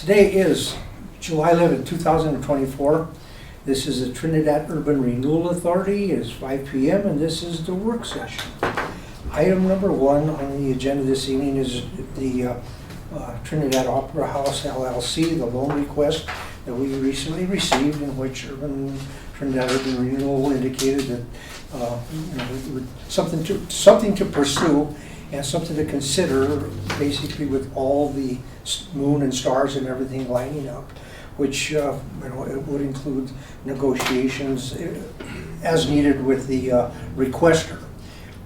Today is July 11, 2024. This is the Trinidad Urban Renewal Authority. It is 5 p.m. and this is the work session. Item number 1 on the agenda this evening is the Trinidad Opera House LLC, the loan request that we recently received, in which Trinidad Urban Renewal indicated that something to pursue and something to consider, basically with all the moon and stars and everything lining up, which it would include negotiations as needed with the requester.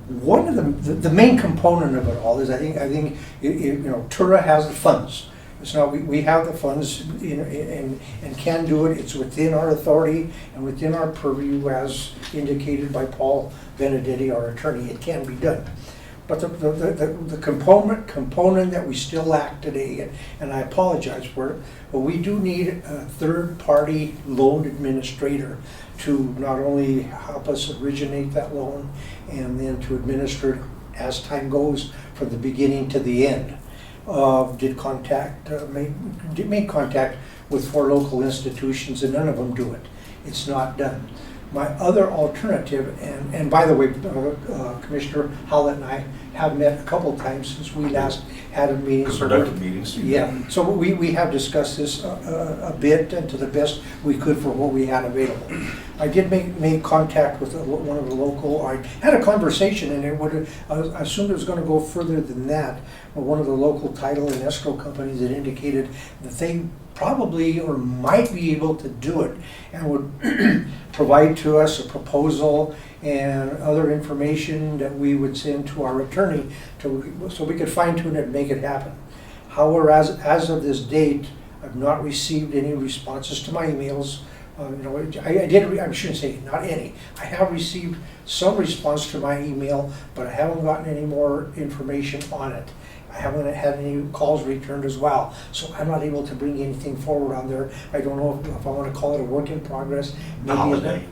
One of the main component of it all is I think TURA has the funds. It's not we have the funds and can do it. It's within our authority and within our purview, as indicated by Paul Benedetti, our attorney. It can be done. But the component that we still lack today, and I apologize for it, but we do need a third-party loan administrator to not only help us originate that loan and then to administer it as time goes from the beginning to the end. Made contact with 4 local institutions, and none of them do it. It's not done. My other alternative, and by the way, Commissioner Howlett and I have met a couple of times since we last had a meeting. Productive meetings. Yeah, so we have discussed this a bit and to the best we could for what we had available. I did make contact with one of the local, I had a conversation, and I assumed it was going to go further than that, but one of the local title and escrow companies that indicated that they probably or might be able to do it and would provide to us a proposal and other information that we would send to our attorney so we could fine tune it and make it happen. However, as of this date, I've not received any responses to my emails. I shouldn't say not any. I have received some response to my email, but I haven't gotten any more information on it. I haven't had any calls returned as well, so I'm not able to bring anything forward on there. I don't know if I want to call it a work in progress. The holiday.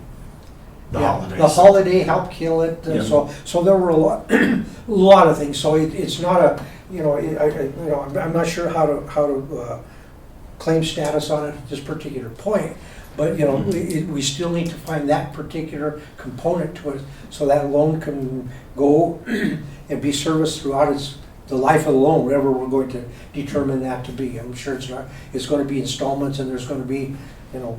The holiday helped kill it. Yeah. So there were a lot of things. So it's not a I'm not sure how to claim status on it at this particular point. But we still need to find that particular component to it, so that loan can go and be serviced throughout the life of the loan, whatever we're going to determine that to be. I'm sure it's going to be installments, and there's going to be a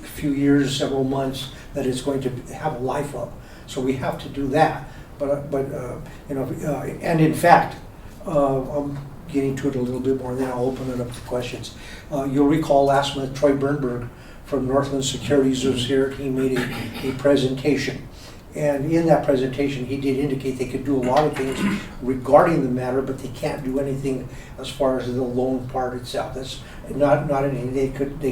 few years, several months that it's going to have a life of. So we have to do that. And in fact, I'm getting to it a little bit more, and then I'll open it up to questions. You'll recall last month Troy Bernberg from Northland Securities was here. He made a presentation. And in that presentation, he did indicate they could do a lot of things regarding the matter, but they can't do anything as far as the loan part itself. That's not anything they could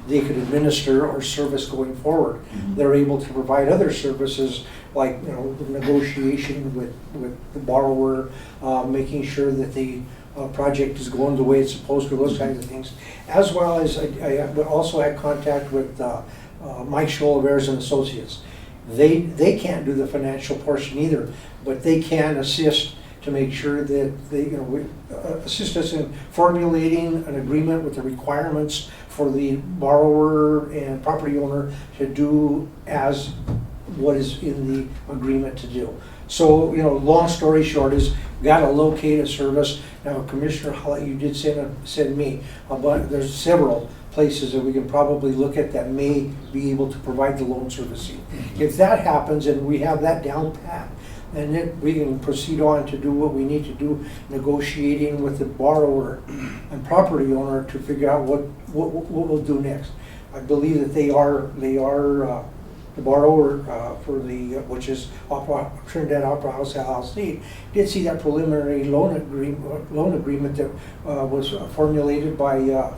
administer or service going forward. Mm-hmm. They're able to provide other services like the negotiation with the borrower, making sure that the project is going the way it's supposed to, those kinds of things. As well as I also had contact with Mike Schollaveres and Associates. They can't do the financial portion either, but they can assist to make sure that they assist us in formulating an agreement with the requirements for the borrower and property owner to do as what is in the agreement to do. So long story short is we got to locate a service. Now, Commissioner Hallett, you did send me, but there's several places that we can probably look at that may be able to provide the loan servicing. Mm-hmm. If that happens and we have that down pat, and then we can proceed on to do what we need to do, negotiating with the borrower and property owner to figure out what we'll do next. I believe that they are the borrower for which is Trinidad Opera House LLC, did see that preliminary loan agreement that was formulated by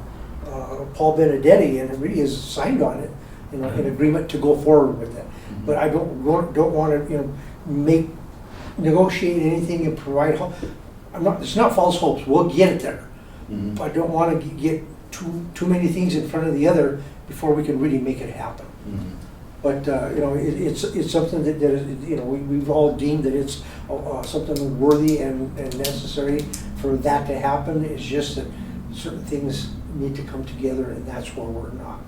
Paul Benedetti, and it really is signed on it, in agreement to go forward with it. Mm-hmm. But I don't want to negotiate anything and provide hope. It's not false hopes. We'll get it there. Mm-hmm. But I don't want to get too many things in front of the other before we can really make it happen. Mm-hmm. But it's something that we've all deemed that it's something worthy and necessary for that to happen. It's just that certain things need to come together, and that's where we're not.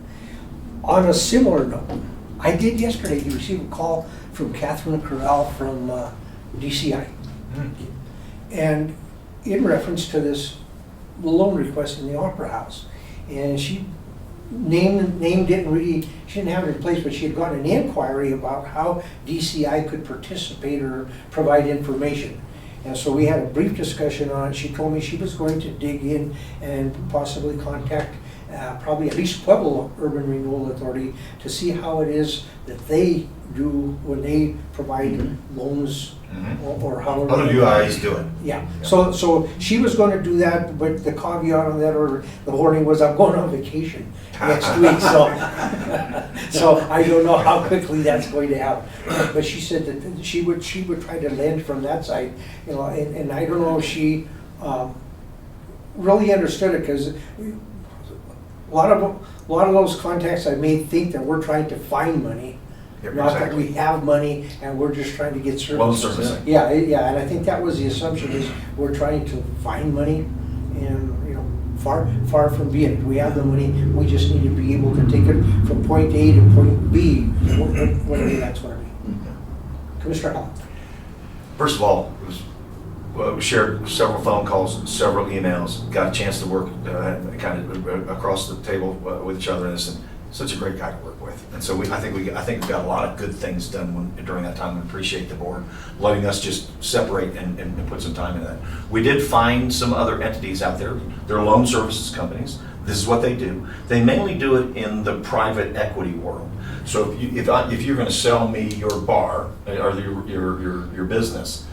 On a similar note, I did yesterday receive a call from Catherine Corral from DCI. And in reference to this loan request in the Opera House. And she name didn't really, she didn't have it in place, but she had gotten an inquiry about how DCI could participate or provide information. And so we had a brief discussion on it. She told me she was going to dig in and possibly contact probably at least Pueblo Urban Renewal Authority to see how it is that they do when they provide loans or how. Other UIs do it. Yeah, so she was going to do that, but the caveat on that, or the warning was, I'm going on vacation next week, so I don't know how quickly that's going to happen. But she said that she would try to lend from that side, you know, and I don't know if she really understood it, because a lot of those contacts I made think that we're trying to find money. Yep, Not exactly. that we have money and we're just trying to get services. Loan servicing. Yeah, and I think that was the assumption, is we're trying to find money, and, you know, far from being it. We have the money, we just need to be able to take it from point A to point B, whatever that's going to be. Commissioner Hall. First of all, it was, we shared several phone calls, several emails, got a chance to work kind of across the table with each other, and it's such a great guy to work with. And so I think we've got a lot of good things done during that time. We appreciate the board letting us just separate and put some time in that. We did find some other entities out there. They're loan services companies. This is what they do. They mainly do it in the private equity world. So if you're going to sell me your bar or your business,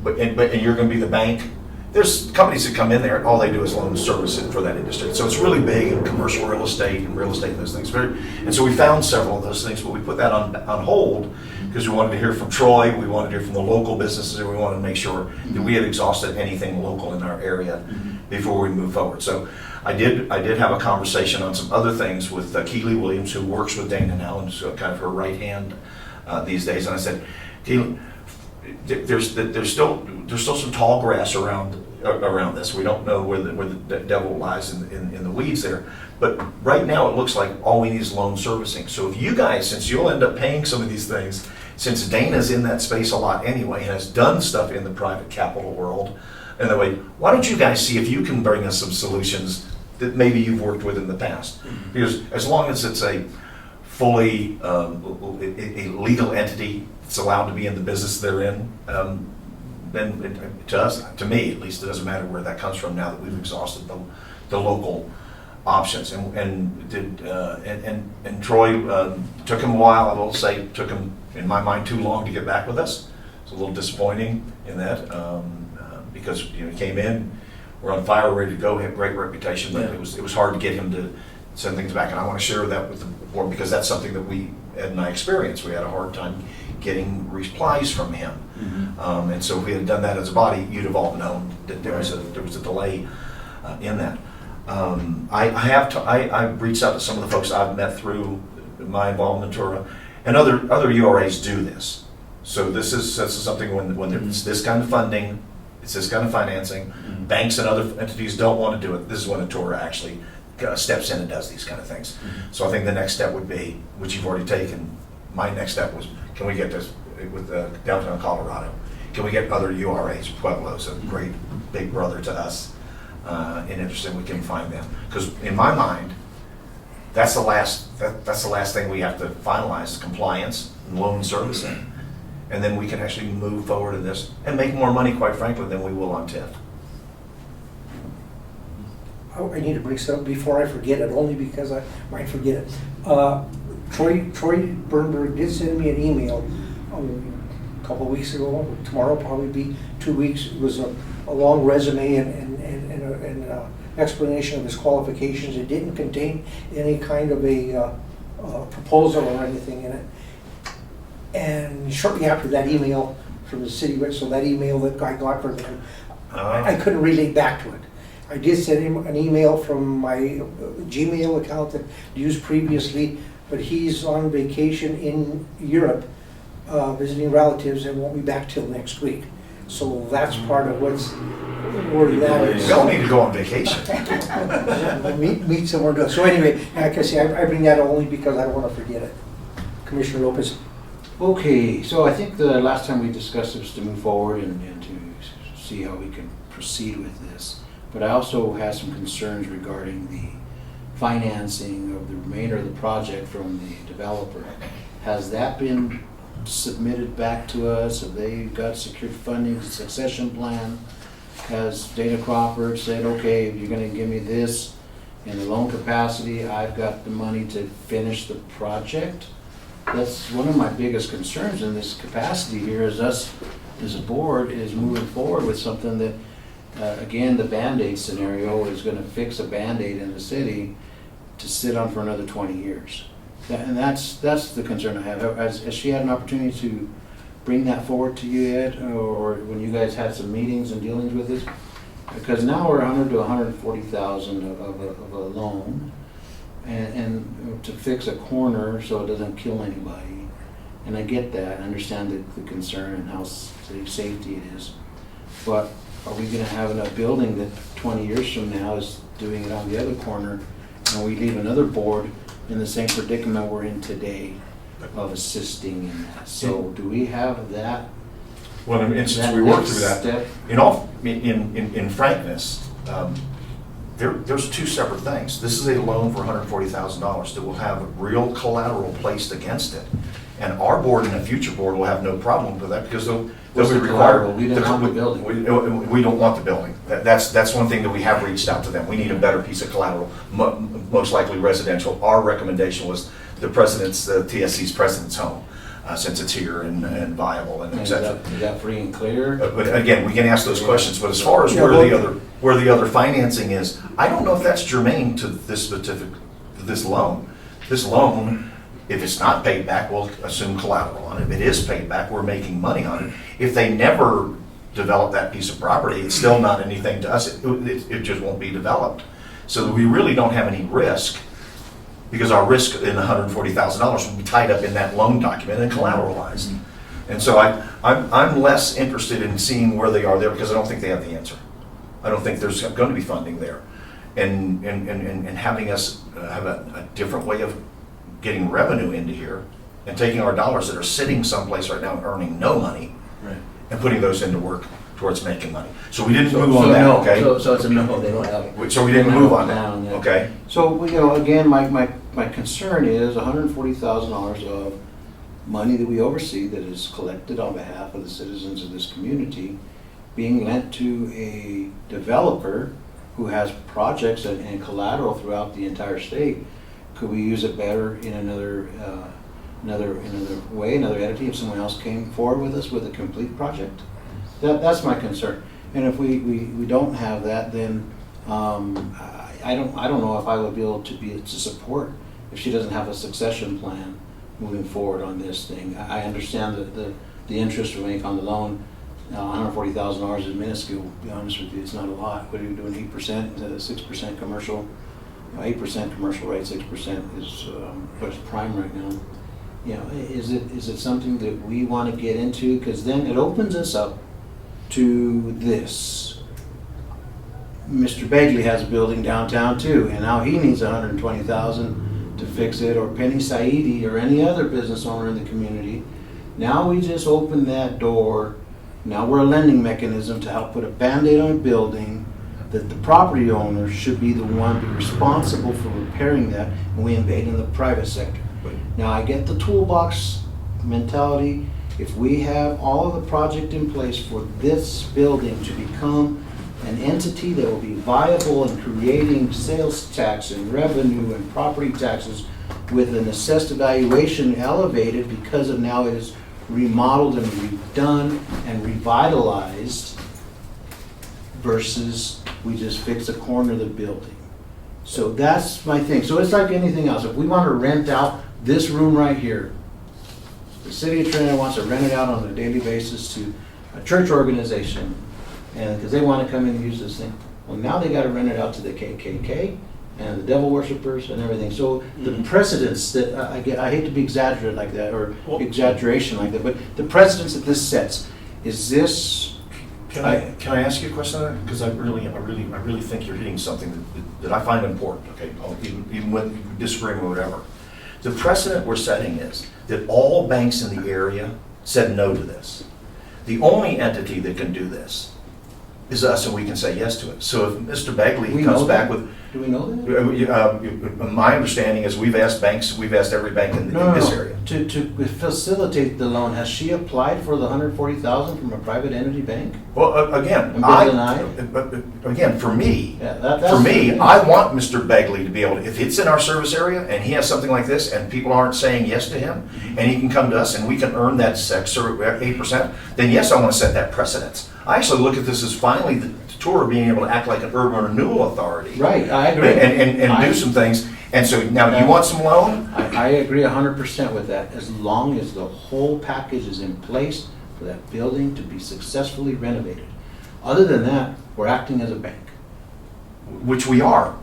but you're going to be the bank, there's companies that come in there and all they do is loan service it for that industry. So it's really big in commercial real estate and those things. And so we found several of those things, but we put that on hold because we wanted to hear from Troy, we wanted to hear from the local businesses, and we wanted to make sure that we had exhausted anything local in our area before we move forward. So I did have a conversation on some other things with Keely Williams, who works with Dana now, and so kind of her right hand these days. And I said, Keely, there's still some tall grass around this. We don't know where the devil lies in the weeds there. But right now it looks like all we need is loan servicing. So if you guys, since you'll end up paying some of these things, since Dana's in that space a lot anyway and has done stuff in the private capital world, and that way, why don't you guys see if you can bring us some solutions that maybe you've worked with in the past? Because as long as it's a fully a legal entity that's allowed to be in the business they're in, then to me at least, it doesn't matter where that comes from now that we've exhausted the local options. And Troy, took him a while. I will say, took him in my mind too long to get back with us. It's a little disappointing in that because he came in, we're on fire, ready to go, had great reputation, but it was hard to get him to send things back. And I want to share that with the board because that's something that Ed and I experienced. We had a hard time getting replies from him. And so if we had done that as a body, you'd have all known that there was a delay in that. I've reached out to some of the folks I've met through my involvement in TURA, and other URAs do this. So this is something when it's this kind of funding, it's this kind of financing, banks and other entities don't want to do it. This is when a TURA actually steps in and does these kind of things. So I think the next step would be, which you've already taken, my next step was, can we get this with downtown Colorado? Can we get other URAs, Pueblo's a great big brother to us, and interested, we can find them. Because in my mind, that's the last thing we have to finalize, compliance and loan servicing. And then we can actually move forward in this and make more money, quite frankly, than we will on TIF. I need to bring something before I forget it, only because I might forget it. Troy Bernberg did send me an email a couple of weeks ago. Tomorrow will probably be 2 weeks. It was a long resume and an explanation of his qualifications. It didn't contain any kind of a proposal or anything in it. And shortly after that email from the city, so that email that I got from him, I couldn't relate back to it. I did send him an email from my Gmail account that I used previously, but he's on vacation in Europe visiting relatives and won't be back till next week. So that's part of where that is. We all need to go on vacation. Meet somewhere to, so anyway, like I say, I bring that only because I don't want to forget it. Commissioner Lopez. Okay, so I think the last time we discussed it was to move forward and to see how we can proceed with this. But I also had some concerns regarding the financing of the remainder of the project from the developer. Has that been submitted back to us? Have they got secured funding, succession plan? Has Dana Crawford said, okay, if you're gonna give me this in the loan capacity, I've got the money to finish the project? That's one of my biggest concerns in this capacity here is us as a board is moving forward with something that, again, the Band-Aid scenario is gonna fix a Band-Aid in the city to sit on for another 20 years. And that's the concern I have. Has she had an opportunity to bring that forward to you yet, or when you guys had some meetings and dealings with this? Because now we're 100 to 140,000 of a loan, and to fix a corner so it doesn't kill anybody. And I get that, I understand the concern and how safety it is. But are we gonna have a building that 20 years from now is doing it on the other corner, and we leave another board in the same predicament we're in today of assisting in that? So do we have that? Well, and since that we worked next through that, step? in frankness, there's two separate things. This is a loan for $140,000 that will have real collateral placed against it. And our board and a future board will have no problem with that because they'll What's be the required. collateral? We don't want the building. We don't want the building. That's one thing that we have reached out to them. We need a better piece of collateral, most likely residential. Our recommendation was the TSC's president's home, since it's here and viable and et Is cetera. that free and clear? But again, we can ask those questions, but as far as Yeah, where the other financing is, I don't know if that's germane to this loan. This loan, if it's not paid back, we'll assume collateral on it. If it is paid back, we're making money on it. If they never develop that piece of property, it's still not anything to us. It just won't be developed. So we really don't have any risk, because our risk in $140,000 will be tied up in that loan document and collateralized. And so I'm less interested in seeing where they are there because I don't think they have the answer. I don't think there's going to be funding there. And having us have a different way of getting revenue into here and taking our dollars that are sitting someplace right now and earning no money and putting those into work towards making money. So we didn't move on that, no, okay? So it's a no, they don't have it. So we didn't move on that, okay? So, again, my concern is $140,000 of money that we oversee that is collected on behalf of the citizens of this community being lent to a developer who has projects and collateral throughout the entire state. Could we use it better in another way, another entity, if someone else came forward with us with a complete project? That's my concern. And if we don't have that, then I don't know if I would be able to support if she doesn't have a succession plan moving forward on this thing. I understand the interest we make on the loan. $140,000 is minuscule, to be honest with you. It's not a lot. What are you doing, 8%, 6% commercial? 8% commercial rate, 6% is what's prime right now. Is it something that we want to get into? Because then it opens us up to this. Mr. Begley has a building downtown too, and now he needs $120,000 to fix it, or Penny Saidi or any other business owner in the community. Now we just open that door. Now we're a lending mechanism to help put a Band-Aid on a building that the property owner should be the one be responsible for repairing that, and we invade in the private sector. Now I get the toolbox mentality. If we have all of the project in place for this building to become an entity that will be viable in creating sales tax and revenue and property taxes with an assessed evaluation elevated because of now it is remodeled and redone and revitalized versus we just fix a corner of the building. So that's my thing. So it's like anything else. If we want to rent out this room right here, the city of Trinidad wants to rent it out on a daily basis to a church organization, and because they want to come in and use this thing. Well, now they got to rent it out to the KKK and the devil worshippers and everything. So the precedents that I hate to be exaggerated like that, or exaggeration like that, but the precedents that this sets, is this Can I ask you a question on that? Because I really think you're hitting something that I find important, okay? Even with disagreeing or whatever. The precedent we're setting is that all banks in the area said no to this. The only entity that can do this is us, and we can say yes to it. So if Mr. Begley We comes know back that? with, Do we know that? my understanding is we've asked every bank in this area. To facilitate the loan, has she applied for the $140,000 from a private entity bank? Well, again, And for me, Yeah, that's the thing. I want Mr. Begley to be able to, if it's in our service area and he has something like this and people aren't saying yes to him, and he can come to us and we can earn that 6 or 8%, then yes, I want to set that precedence. I actually look at this as finally the TURA being able to act like an urban renewal authority. Right, I agree. And do some things. And so now you want some loan? I agree 100% with that, as long as the whole package is in place for that building to be successfully renovated. Other than that, we're acting as a bank. Which we are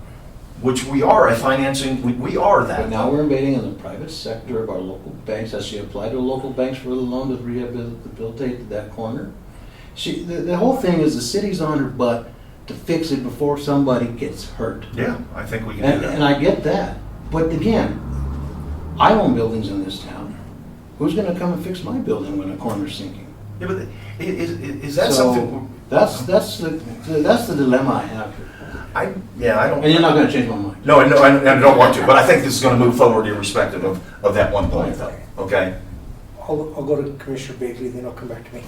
a financing, we are But that. now we're invading in the private sector of our local banks. Has she applied to local banks for the loan to rehabilitate that corner? The whole thing is the city's on her butt to fix it before somebody gets hurt. Yeah, I think we can do And that. I get that. But again, I own buildings in this town. Who's gonna come and fix my building when a corner's sinking? Yeah, but is that So, something? That's the dilemma I have here. I don't. And you're not gonna change my mind. No, I don't want to, but I think this is going to move forward irrespective of that one point, though, okay? I'll go to Commissioner Bagley, then I'll come back to me.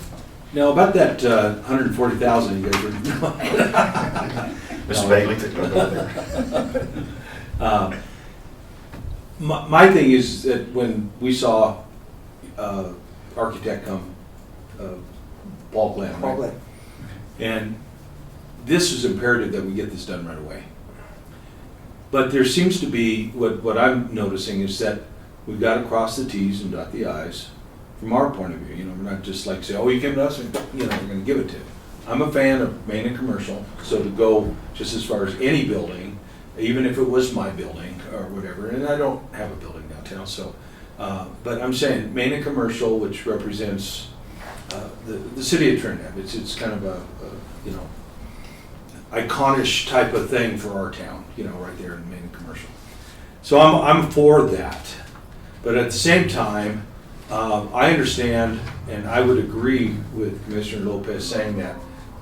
Now, about that 140,000 you guys were, Mr. Bagley, take it over there. my thing is that when we saw architect come, Paul Glenn, All right? that. And this is imperative that we get this done right away. But there seems to be, what I'm noticing is that we've got to cross the Ts and dot the Is from our point of view. You know, we're not just like say, oh, you came to us and, you know, we're going to give it to you. I'm a fan of main and commercial, so to go just as far as any building, even if it was my building or whatever, and I don't have a building downtown, so, but I'm saying main and commercial, which represents the city of Trinidad. It's kind of a you know, iconish type of thing for our town, you know, right there in main and commercial. So I'm for that, but at the same time, I understand, and I would agree with Commissioner Lopez saying that,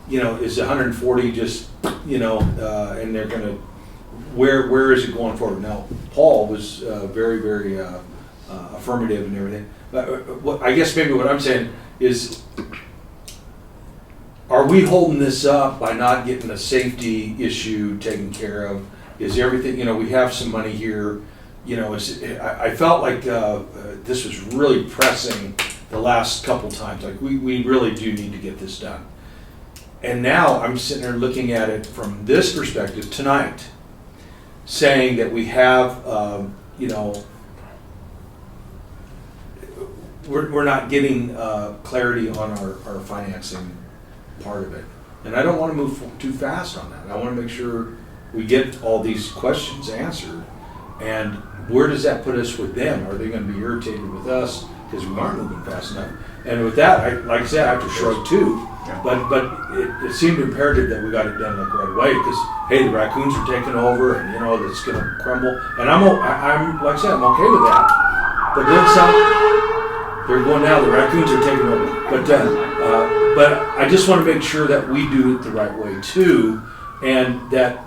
you know, is 140 just, you know, and they're gonna, where is it going forward? Now, Paul was very, very affirmative and everything, but what, I guess maybe what I'm saying is, are we holding this up by not getting a safety issue taken care of? Is everything, you know, we have some money here, you know, I felt like this was really pressing the last couple times, like we really do need to get this done. And now I'm sitting there looking at it from this perspective tonight, saying that we have, you know, we're not getting clarity on our financing part of it. And I don't want to move too fast on that. I want to make sure we get all these questions answered. And where does that put us with them? Are they going to be irritated with us because we aren't moving fast enough? And with that, like I said, I have to shrug too. But it seemed imperative that we got it done like right away because, hey, the raccoons are taking over and, you know, it's going to crumble. And I'm like I said, I'm okay with that. But then they're going now, the raccoons are taking over. But I just want to make sure that we do it the right way too, and that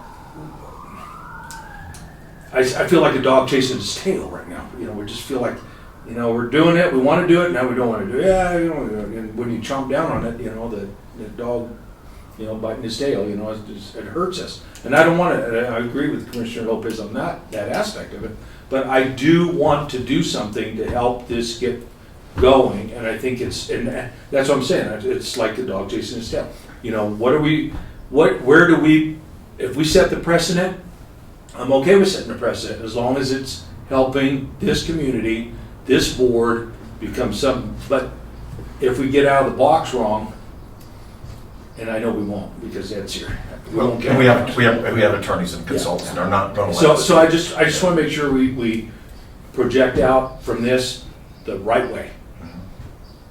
I feel like a dog chasing its tail right now. You know, we just feel like, you know, we're doing it, we want to do it, now we don't want to do it. Yeah, you know, and when you chomp down on it, you know, the dog, you know, biting his tail, you know, it hurts us. And I don't want to, I agree with Commissioner Lopez on that aspect of it, but I do want to do something to help this get going, and I think and that's what I'm saying, it's like the dog chasing his tail. You know, where do we, if we set the precedent, I'm okay with setting the precedent as long as it's helping this community, this board become something. But if we get out of the box wrong, and I know we won't because that's here. Well, and we have attorneys and consultants that are not going to let us. So I just want to make sure we project out from this the right way.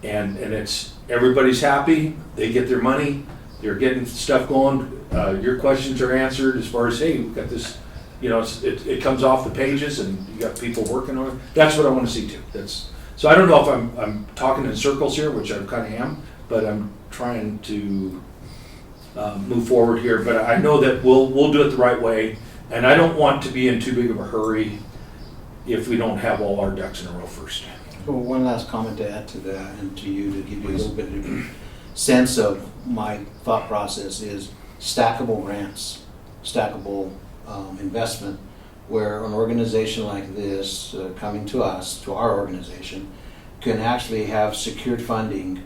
And it's, everybody's happy, they get their money, They're getting stuff going. Your questions are answered as far as, hey, we've got this, it comes off the pages and you got people working on it. That's what I want to see too. So I don't know if I'm talking in circles here, which I kind of am, but I'm trying to move forward here. But I know that we'll do it the right way, and I don't want to be in too big of a hurry if we don't have all our ducks in a row first. Well, one last comment to add to that and to you to give you a little bit of a sense of my thought process is stackable grants, stackable investment, where an organization like this coming to us, to our organization, can actually have secured funding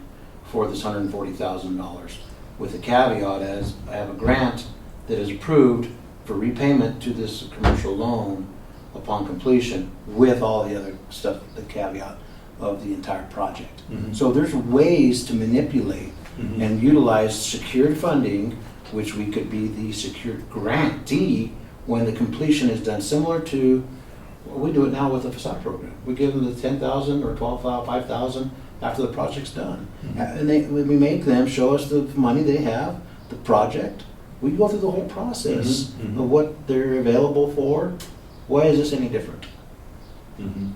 for this $140,000 with the caveat as I have a grant that is approved for repayment to this commercial loan upon completion with all the other stuff, the caveat of the entire project. Mm-hmm. So there's ways to manipulate Mm-hmm. and utilize secured funding, which we could be the secured grantee when the completion is done, similar to, well, we do it now with the facade program. We give them the 10,000 or 12,000, 5,000 after the project's done. Mm-hmm. And we make them show us the money they have, the project. We go through the whole process Mm-hmm. of what they're available for. Why is this any different? Mm-hmm.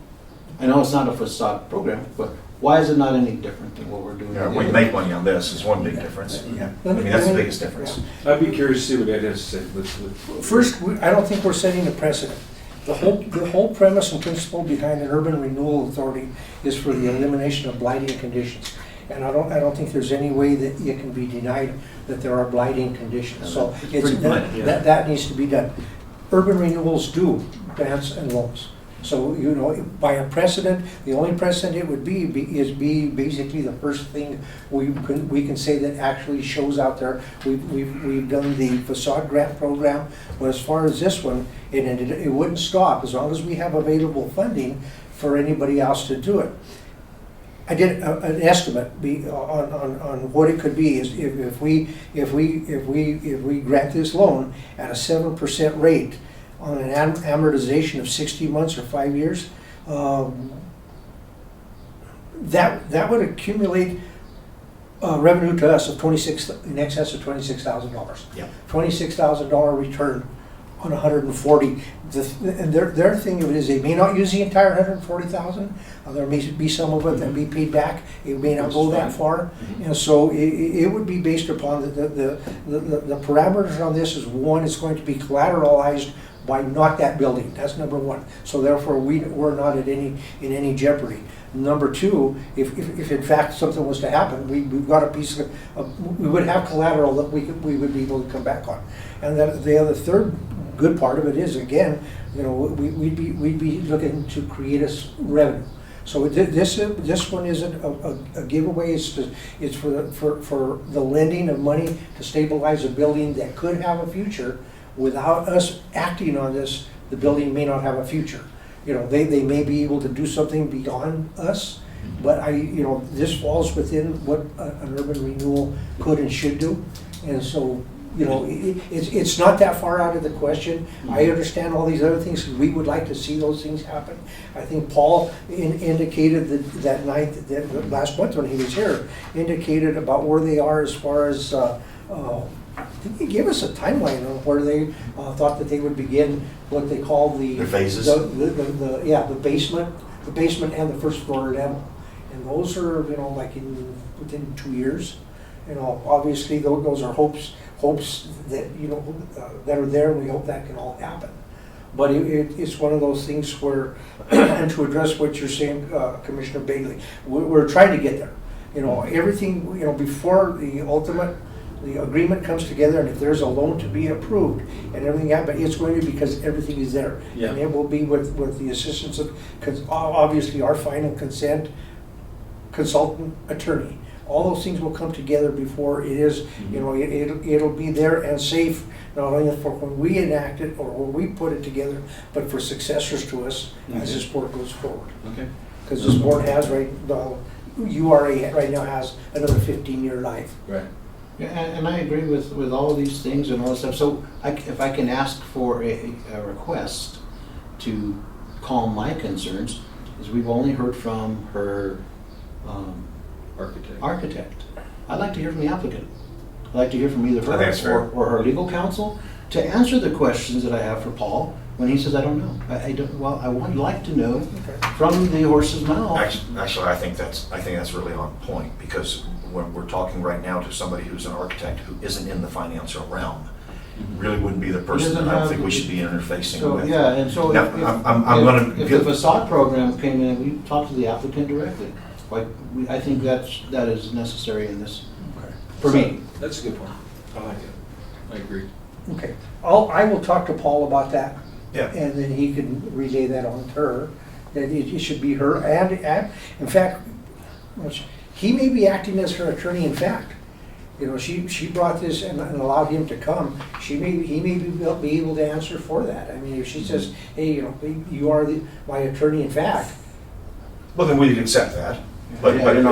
I know it's not a facade program, but why is it not any different than what we're doing? Yeah, with we the make money on this is one big difference. Yeah. I mean, that's the biggest difference. I'd be curious to see what Ed has to say. First, I don't think we're setting a precedent. The whole premise and principle behind an urban renewal authority is for the elimination of blighting conditions. And I don't think there's any way that it can be denied that there are blighting conditions. So pretty minor, yeah. that needs to be done. Urban renewals do grants and loans. So, by a precedent, the only precedent it would be basically the first thing we can say that actually shows out there. We've done the facade grant program, but as far as this one, it wouldn't stop as long as we have available funding for anybody else to do it. I did an estimate on what it could be is if we grant this loan at a 7% rate on an amortization of 60 months or 5 years, that would accumulate revenue to us of in excess of $26,000. Yeah. $26,000 return on 140. And their thing of it is they may not use the entire 140,000. There may be some of it that be paid back. It may not go that far. And so it would be based upon the parameters on this is one, it's going to be collateralized by not that building. That's number one. So therefore we're not in any jeopardy. Number two, if in fact something was to happen, we've got a piece of we would have collateral that we would be able to come back on. And then the other third good part of it is, again, we'd be looking to create us revenue. So this one isn't a giveaway. It's for the lending of money to stabilize a building that could have a future. Without us acting on this, the building may not have a future. They may be able to do something beyond us, but this falls within what an urban renewal could and should do. And so, it's not that far out of the question. I understand all these other things. We would like to see those things happen. I think Paul indicated that night, that last month when he was here, indicated about where they are as far as, I think he gave us a timeline on where they thought that they would begin what they call the phases. The basement and the first floor demo. And those are within 2 years. Obviously those are hopes that that are there, and we hope that can all happen. But it's one of those things where, and to address what you're saying, Commissioner Bailey, we're trying to get there. Everything before the agreement comes together, and if there's a loan to be approved and everything happens, it's going to be because everything is there. Yeah. And it will be with the assistance of, obviously, our final consent, consultant, attorney. All those things will come together before it is, it'll be there and safe, not only for when we enact it or when we put it together, but for successors to us as this board goes forward. Okay. Because this board has URA right now has another 15-year life. Right. Yeah, and I agree with all of these things and all this stuff. So if I can ask for a request to calm my concerns, is we've only heard from her Architect. architect. I'd like to hear from the applicant. I'd like to hear from either I think that's fair. her or her legal counsel to answer the questions that I have for Paul when he says, I don't know. I don't, well, I would like to know from the horse's mouth. Actually, I think that's really on point, because when we're talking right now to somebody who's an architect who isn't in the financial realm, really wouldn't be the person that I don't think we should be interfacing So, with. yeah, and so Now, if the facade program came in, we talked to the applicant directly. Like, I think that is necessary in this, for me. That's a good point. I like it. I agree. Okay, I will talk to Paul about that. Yeah. And then he can relay that on to her, that it should be her, and in fact, he may be acting as her attorney in fact. You know, she brought this and allowed him to come, he may be able to answer for that. I mean, if she says, hey, you know, you are my attorney in fact. Well, then we can accept that. But Yeah, I didn't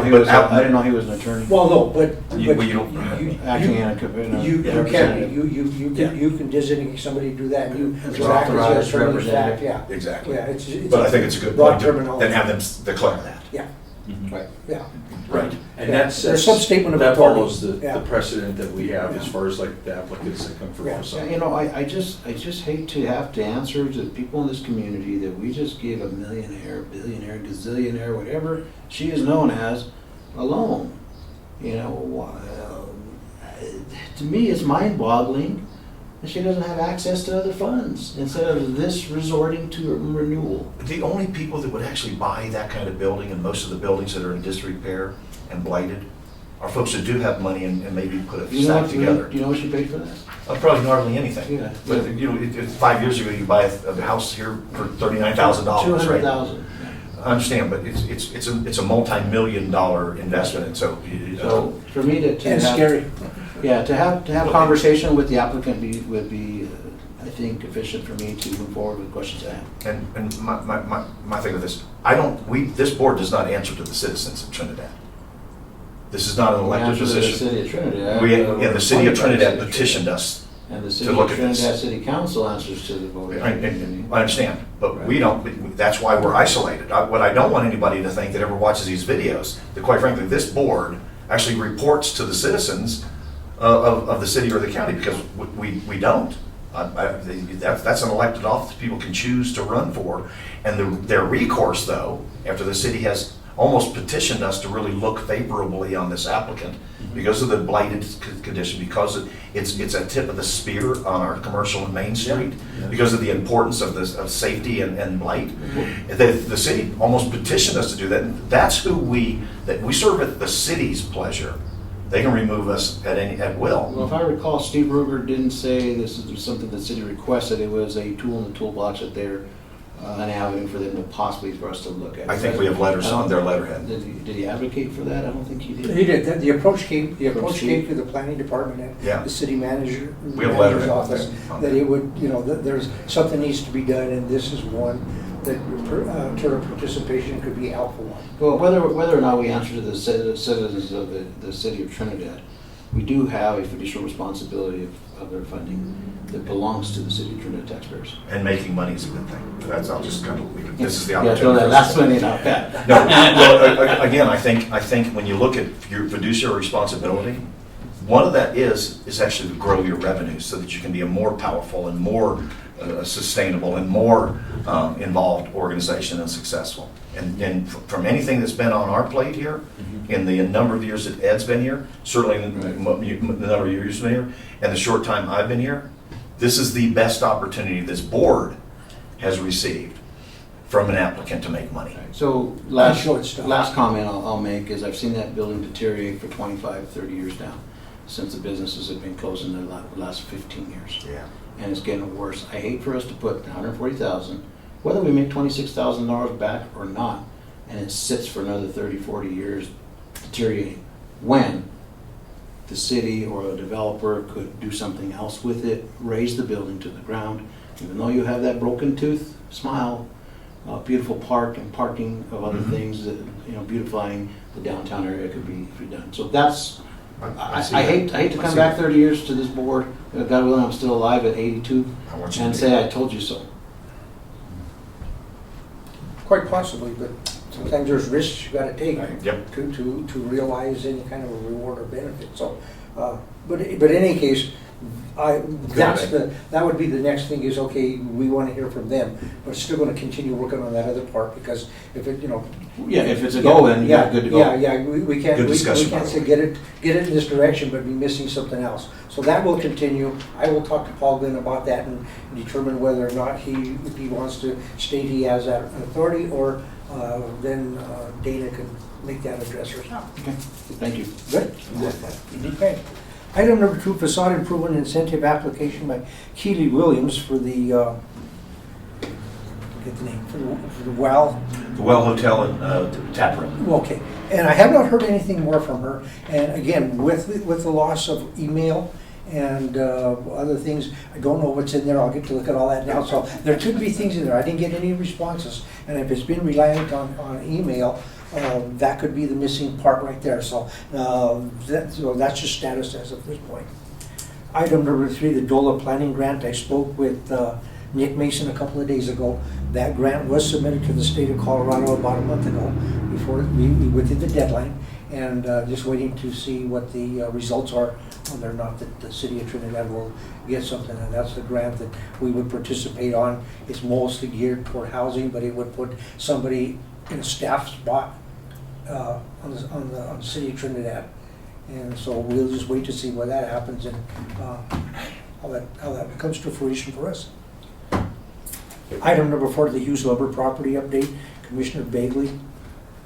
know he was an attorney. Well, no, but. You but don't- Acting in a You can, representative. you can designate somebody to do that, and you. As you act as an authorized attorney in representative. fact, Yeah, Exactly. yeah, it's. But I think it's a good broad point to terminology. then have them declare that. Yeah, Right. yeah. Right. And Yeah. that's, There's some statement of that authority. follows the Yeah. precedent that we have as Yeah. far as like the applicants that come for Yeah. Yeah, facade. you know, I just hate to have to answer to people in this community that we just gave a millionaire, billionaire, gazillionaire, whatever she is known as, a loan. You know, to me, it's mind-boggling that she doesn't have access to other funds instead of this resorting to renewal. The only people that would actually buy that kind of building, and most of the buildings that are in disrepair and blighted, are folks that do have money and maybe put a You know stack what, together. do you know what she paid for that? Probably hardly anything. Yeah. But, you know, 5 years ago, you buy a house here for $39,000, right? $200,000. I understand, but it's a multi-million-dollar investment, and so. So for me to And have. scary. Yeah, to have conversation with the applicant would be, I think, efficient for me to move forward with questions I have. And my thing with this, this board does not answer to the citizens of Trinidad. This is not an elected Answer to the position. city of Trinidad. Yeah, the city of Trinidad City of petitioned us. And the to city of look at this. Trinidad City Council answers to the voters. I understand, but we don't, that's why we're isolated. What I don't want anybody to think that ever watches these videos, that quite frankly, this board actually reports to the citizens of the city or the county, because we don't. That's an elected office people can choose to run for. And their recourse, though, after the city has almost petitioned us to really look favorably on this applicant because of the blighted condition, because it's a tip of the spear on our commercial and Main Street, because of the importance of safety and blight. The city almost petitioned us to do that. And that's that we serve at the city's pleasure. They can remove us at will. Well, if I recall, Steve Ruger didn't say this is something the city requested. It was a tool in the toolbox that they're an avenue for them to possibly for us to look at. I think we have letters on their letterhead. Did he advocate for that? I don't think he did. He did, the approach came Steve? to the planning department Yeah. and the city manager, We have manager's letterhead office, on that that. it would, you know, that there's, something needs to be done, and this is one that TURA participation could be a helpful one. Well, whether or not we answer to the citizens of the city of Trinidad, we do have a fiducial responsibility of their funding that belongs to the city of Trinidad taxpayers. And making money is a good thing. I'll just kind of leave it. This is the Yeah, opportunity. throw that for us last to- one in, not bad. No, well, again, I think when you look at your fiduciary responsibility, one of that is actually to grow your revenues so that you can be a more powerful and more sustainable and more involved organization and successful. And from anything that's been on our plate here, in the number of years that Ed's been here, certainly in the number of years he's been here, and the short time I've been here, this is the best opportunity this board has received from an applicant to make money. So Short stuff. last comment I'll make is I've seen that building deteriorate for 25, 30 years now, since the businesses have been closed in the last 15 years. Yeah. And it's getting worse. I hate for us to put $140,000, whether we make $26,000 back or not, and it sits for another 30, 40 years deteriorating, when the city or a developer could do something else with it, raise the building to the ground. Even though you have that broken tooth smile, beautiful park and parking of other things that, you know, beautifying the downtown area could be done. So that's, I hate to come back 30 years to this board, God willing, I'm still alive at 82, I want you and to say, I told you so. Quite possibly, but sometimes there's risks you gotta take Yep. to realize any kind of a reward or benefit. So But in any case, that's idea. that would be the next thing is, okay, we want to hear from them, but still going to continue working on that other part, because if it, Yeah, if it's a go, then yeah, you're good to go. Yeah, we can't, Good we discussion, can't by the say way. get it in this direction, but be missing something else. So that will continue. I will talk to Paul Glenn about that and determine whether or not if he wants to state he has that authority, or then Dana can make that address herself. Okay, thank you. Good? Okay. Item number 2, facade improvement incentive application by Keely Williams for the, get the name, for the WOW. The Well Hotel and Tap Room. Okay, and I have not heard anything more from her. And again, with the loss of email and other things, I don't know what's in there. I'll get to look at all that now. So there could be things in there. I didn't get any responses. And if it's been reliant on email, that could be the missing part right there. So, that's just status as of this point. Item number 3, the DOLA planning grant. I spoke with Nick Mason a couple of days ago. That grant was submitted to the state of Colorado about a month ago, before within the deadline, and just waiting to see what the results are, whether or not the city of Trinidad will get something. And that's the grant that we would participate on. It's mostly geared toward housing, but it would put somebody in a staff spot on the city of Trinidad. And so we'll just wait to see where that happens and how that comes to fruition for us. Item number 4, the Hughes Lumber property update. Commissioner Bagley.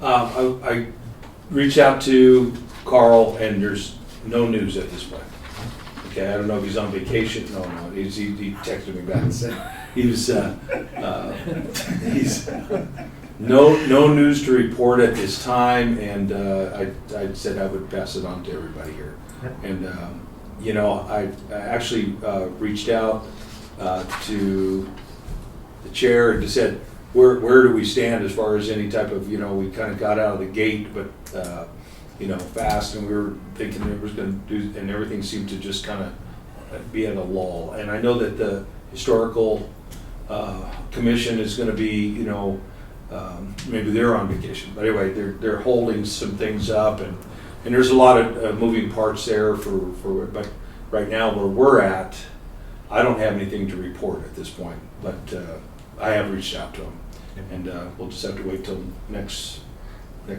I reached out to Carl, and there's no news at this point. Okay, I don't know if he's on vacation. No, he texted me back and said he's no news to report at this time, and I said I would pass it on to everybody here. And I actually reached out to the chair and just said, where do we stand as far as any type of, we kind of got out of the gate, but fast, and we were thinking it was going to do, and everything seemed to just kind of be at a lull. And I know that the historical commission is going to be, maybe they're on vacation, but anyway, they're holding some things up, and there's a lot of moving parts there but right now where we're at, I don't have anything to report at this point, but I have reached out to them, and we'll just have to wait till next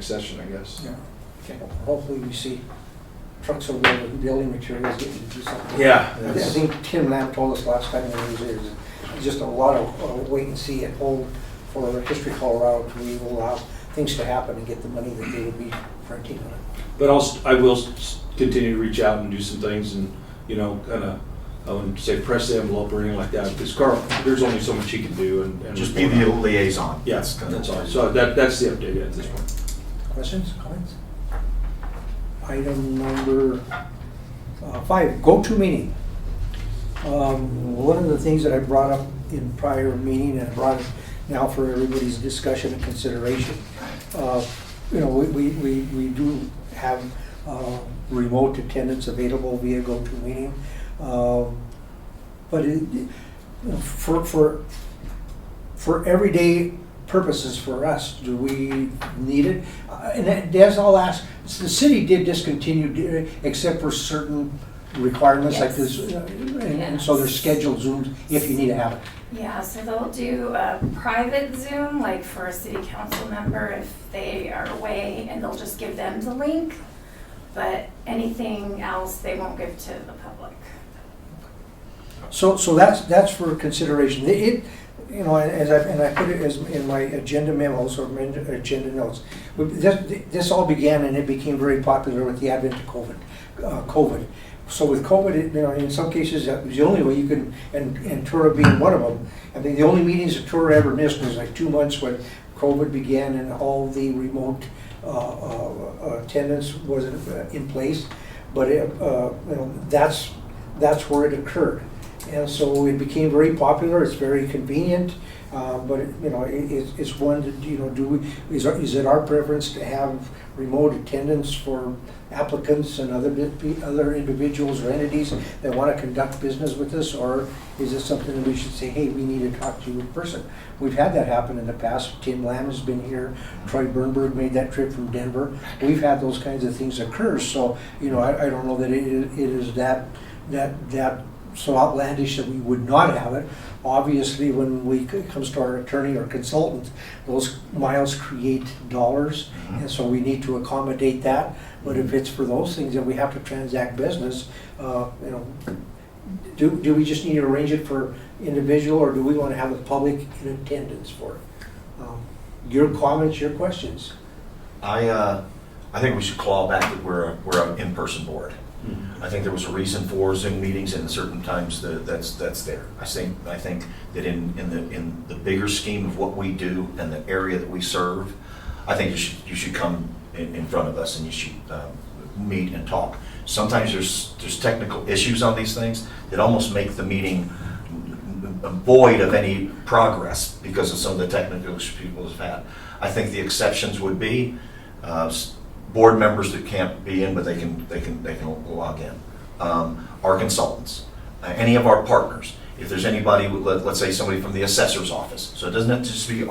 session, I guess. Yeah. Okay. Hopefully we see trucks over there with building materials getting to do something. Yeah. I think Tim Lamb told us last time when he was there, there's just a lot of wait and see and hold for History Colorado to allow things to happen and get the money that they would be fronting on it. But I will continue to reach out and do some things, and kind of, I wouldn't say press the envelope or anything like that, because Carl, there's only so much he can do, and Just be the liaison. Yes, that's all. So that's the update at this point. Questions, comments? Item number 5, go-to meeting. One of the things that I brought up in prior meeting, and I brought it now for everybody's discussion and consideration, we do have remote attendance available via go-to meeting, but for everyday purposes for us, do we need it? And that's all asked. The city did discontinue, except for certain requirements like this, and so there's scheduled Zooms if you need to have it. Yeah, so they'll do a private Zoom, like for a city council member if they are away, and they'll just give them the link. But anything else, they won't give to the public. So that's for consideration. I put it as in my agenda memos or agenda notes. This all began and it became very popular with the advent of COVID. So with COVID, in some cases, that was the only way you can, and TURA being one of them. I mean, the only meetings that TURA ever missed was like 2 months when COVID began and all the remote attendance wasn't in place. But that's where it occurred. And so it became very popular. It's very convenient. But, it's one that, is it our preference to have remote attendance for applicants and other individuals or entities that want to conduct business with us? Or is it something that we should say, hey, we need to talk to you in person? We've had that happen in the past. Tim Lamb has been here. Troy Bernberg made that trip from Denver. We've had those kinds of things occur. So, I don't know that it is that so outlandish that we would not have it. Obviously, when it comes to our attorney or consultant, those miles create dollars, and so we need to accommodate that. But if it's for those things that we have to transact business, do we just need to arrange it for individual, or do we want to have the public in attendance for it? Your comments, your questions. I think we should claw back that we're an in-person board. I think there was a reason for Zoom meetings and certain times that's there. I think that in the bigger scheme of what we do and the area that we serve, I think you should come in front of us and you should meet and talk. Sometimes there's technical issues on these things that almost make the meeting void of any progress because of some of the technical issues people have had. I think the exceptions would be board members that can't be in, but they can log in. Our consultants, any of our partners. If there's anybody, let's say somebody from the assessor's office, so it doesn't have to just be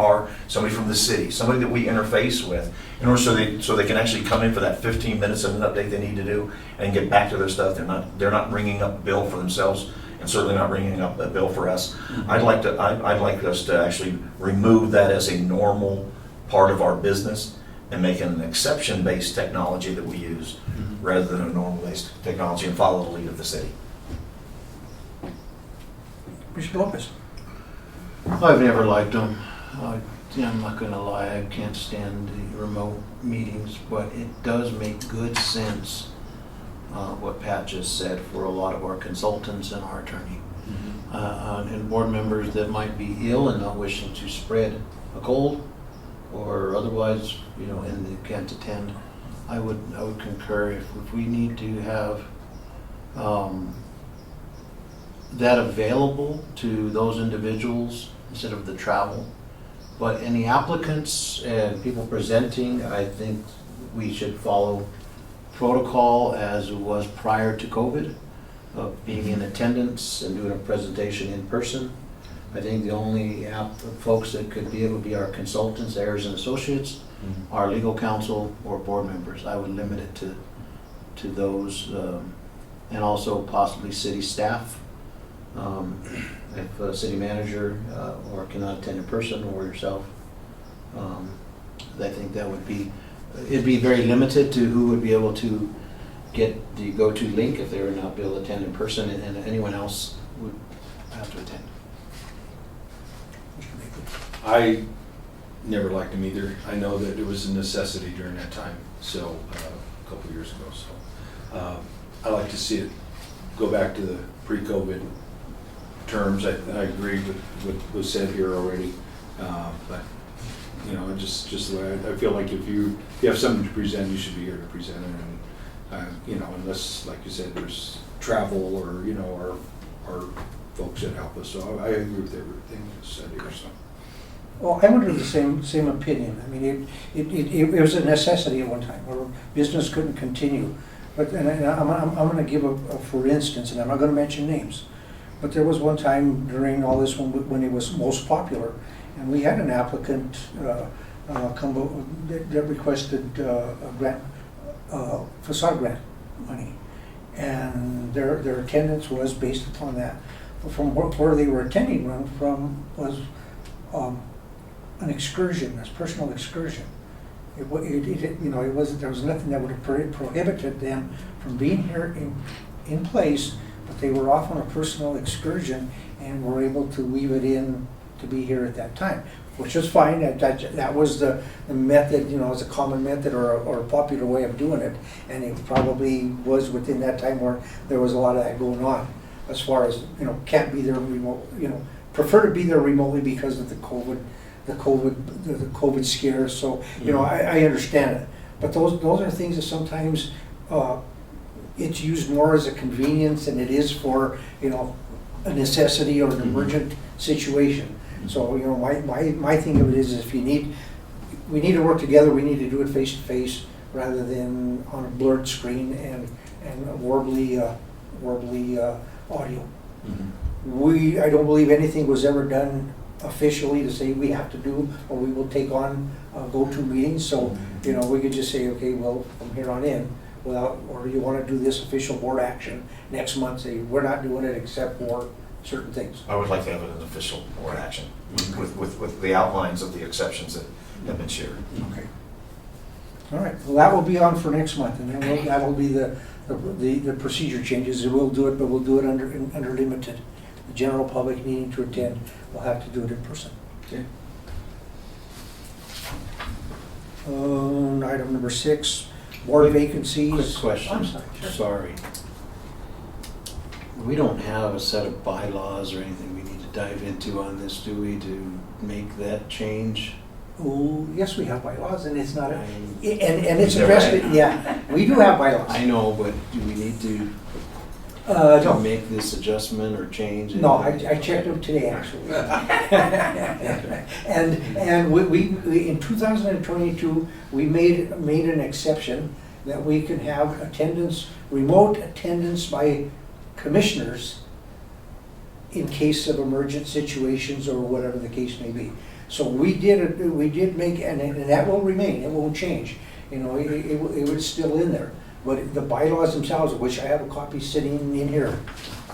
somebody from the city, somebody that we interface with, in order so they can actually come in for that 15 minutes of an update they need to do and get back to their stuff. They're not ringing up a bill for themselves, and certainly not ringing up a bill for us. I'd like us to actually remove that as a normal part of our business and make it an exception-based technology that we use rather than a normal-based technology, and follow the lead of the city. Mr. Lopez. I've never liked them. I'm not gonna lie, I can't stand the remote meetings, but it does make good sense, what Pat just said, for a lot of our consultants and our attorney. And board members that might be ill and not wishing to spread a cold, or otherwise, and they can't attend. I would concur if we need to have that available to those individuals instead of the travel. But any applicants and people presenting, I think we should follow protocol as it was prior to COVID, of being in attendance and doing a presentation in person. I think the only folks that could be able to be our consultants, heirs and associates, our legal counsel or board members. I would limit it to those, and also possibly city staff. If a city manager or cannot attend in person, or yourself, I think that it'd be very limited to who would be able to get the go-to link if they were not able to attend in person, and anyone else would have to attend. I never liked them either. I know that it was a necessity during that time, so a couple of years ago. So I like to see it go back to the pre-COVID terms. I agree with what was said here already, but just the way I feel like if you have something to present, you should be here to present it, and unless, like you said, there's travel or our folks that help us. So I agree with everything you said here. So. Well, I'm under the same opinion. I mean, it was a necessity at one time, where business couldn't continue. But I'm going to give a for instance, and I'm not going to mention names, but there was one time during all this when it was most popular, and we had an applicant come that requested a grant, facade grant money, and their attendance was based upon that. But from where they were attending from was an excursion, a personal excursion. It wasn't. There was nothing that would have prohibited them from being here in place, but they were off on a personal excursion and were able to weave it in to be here at that time, which is fine. That was the method. It's a common method or a popular way of doing it, and it probably was within that time where there was a lot of that going on. As far as can't be there remote. Prefer to be there remotely because of the COVID scare. So I understand it, but those are things that sometimes it's used more as a convenience than it is for a necessity or an emergent situation. So, you know, my thing of it is if we need to work together, we need to do it face to face rather than on a blurred screen and warbly audio. I don't believe anything was ever done officially to say we have to do or we will take on go-to meetings. So, you know, we could just say, okay, well, from here on in, or you want to do this official board action next month, say we're not doing it except for certain things. I would like to have an official board action with the outlines of the exceptions that have been shared. Okay. All right, well, that will be on for next month, and then that'll be the procedure changes. We'll do it, but we'll do it under limited. The general public needing to attend will have to do it in person. Okay. Item number 6, board vacancies. Quick question. I'm sorry, sure. Sorry. We don't have a set of bylaws or anything we need to dive into on this, do we, to make that change? Oh, yes, we have bylaws, and it's not, I'm- and it's Never addressed, had. yeah, we do have bylaws. I know, but do we need to No, make this adjustment or change? no, I checked them today, actually. And we in 2022, we made an exception that we can have attendance, remote attendance by commissioners in case of emergent situations or whatever the case may be. So we did make, and that will remain, it won't change. You know, it was still in there. But the bylaws themselves, of which I have a copy sitting in here,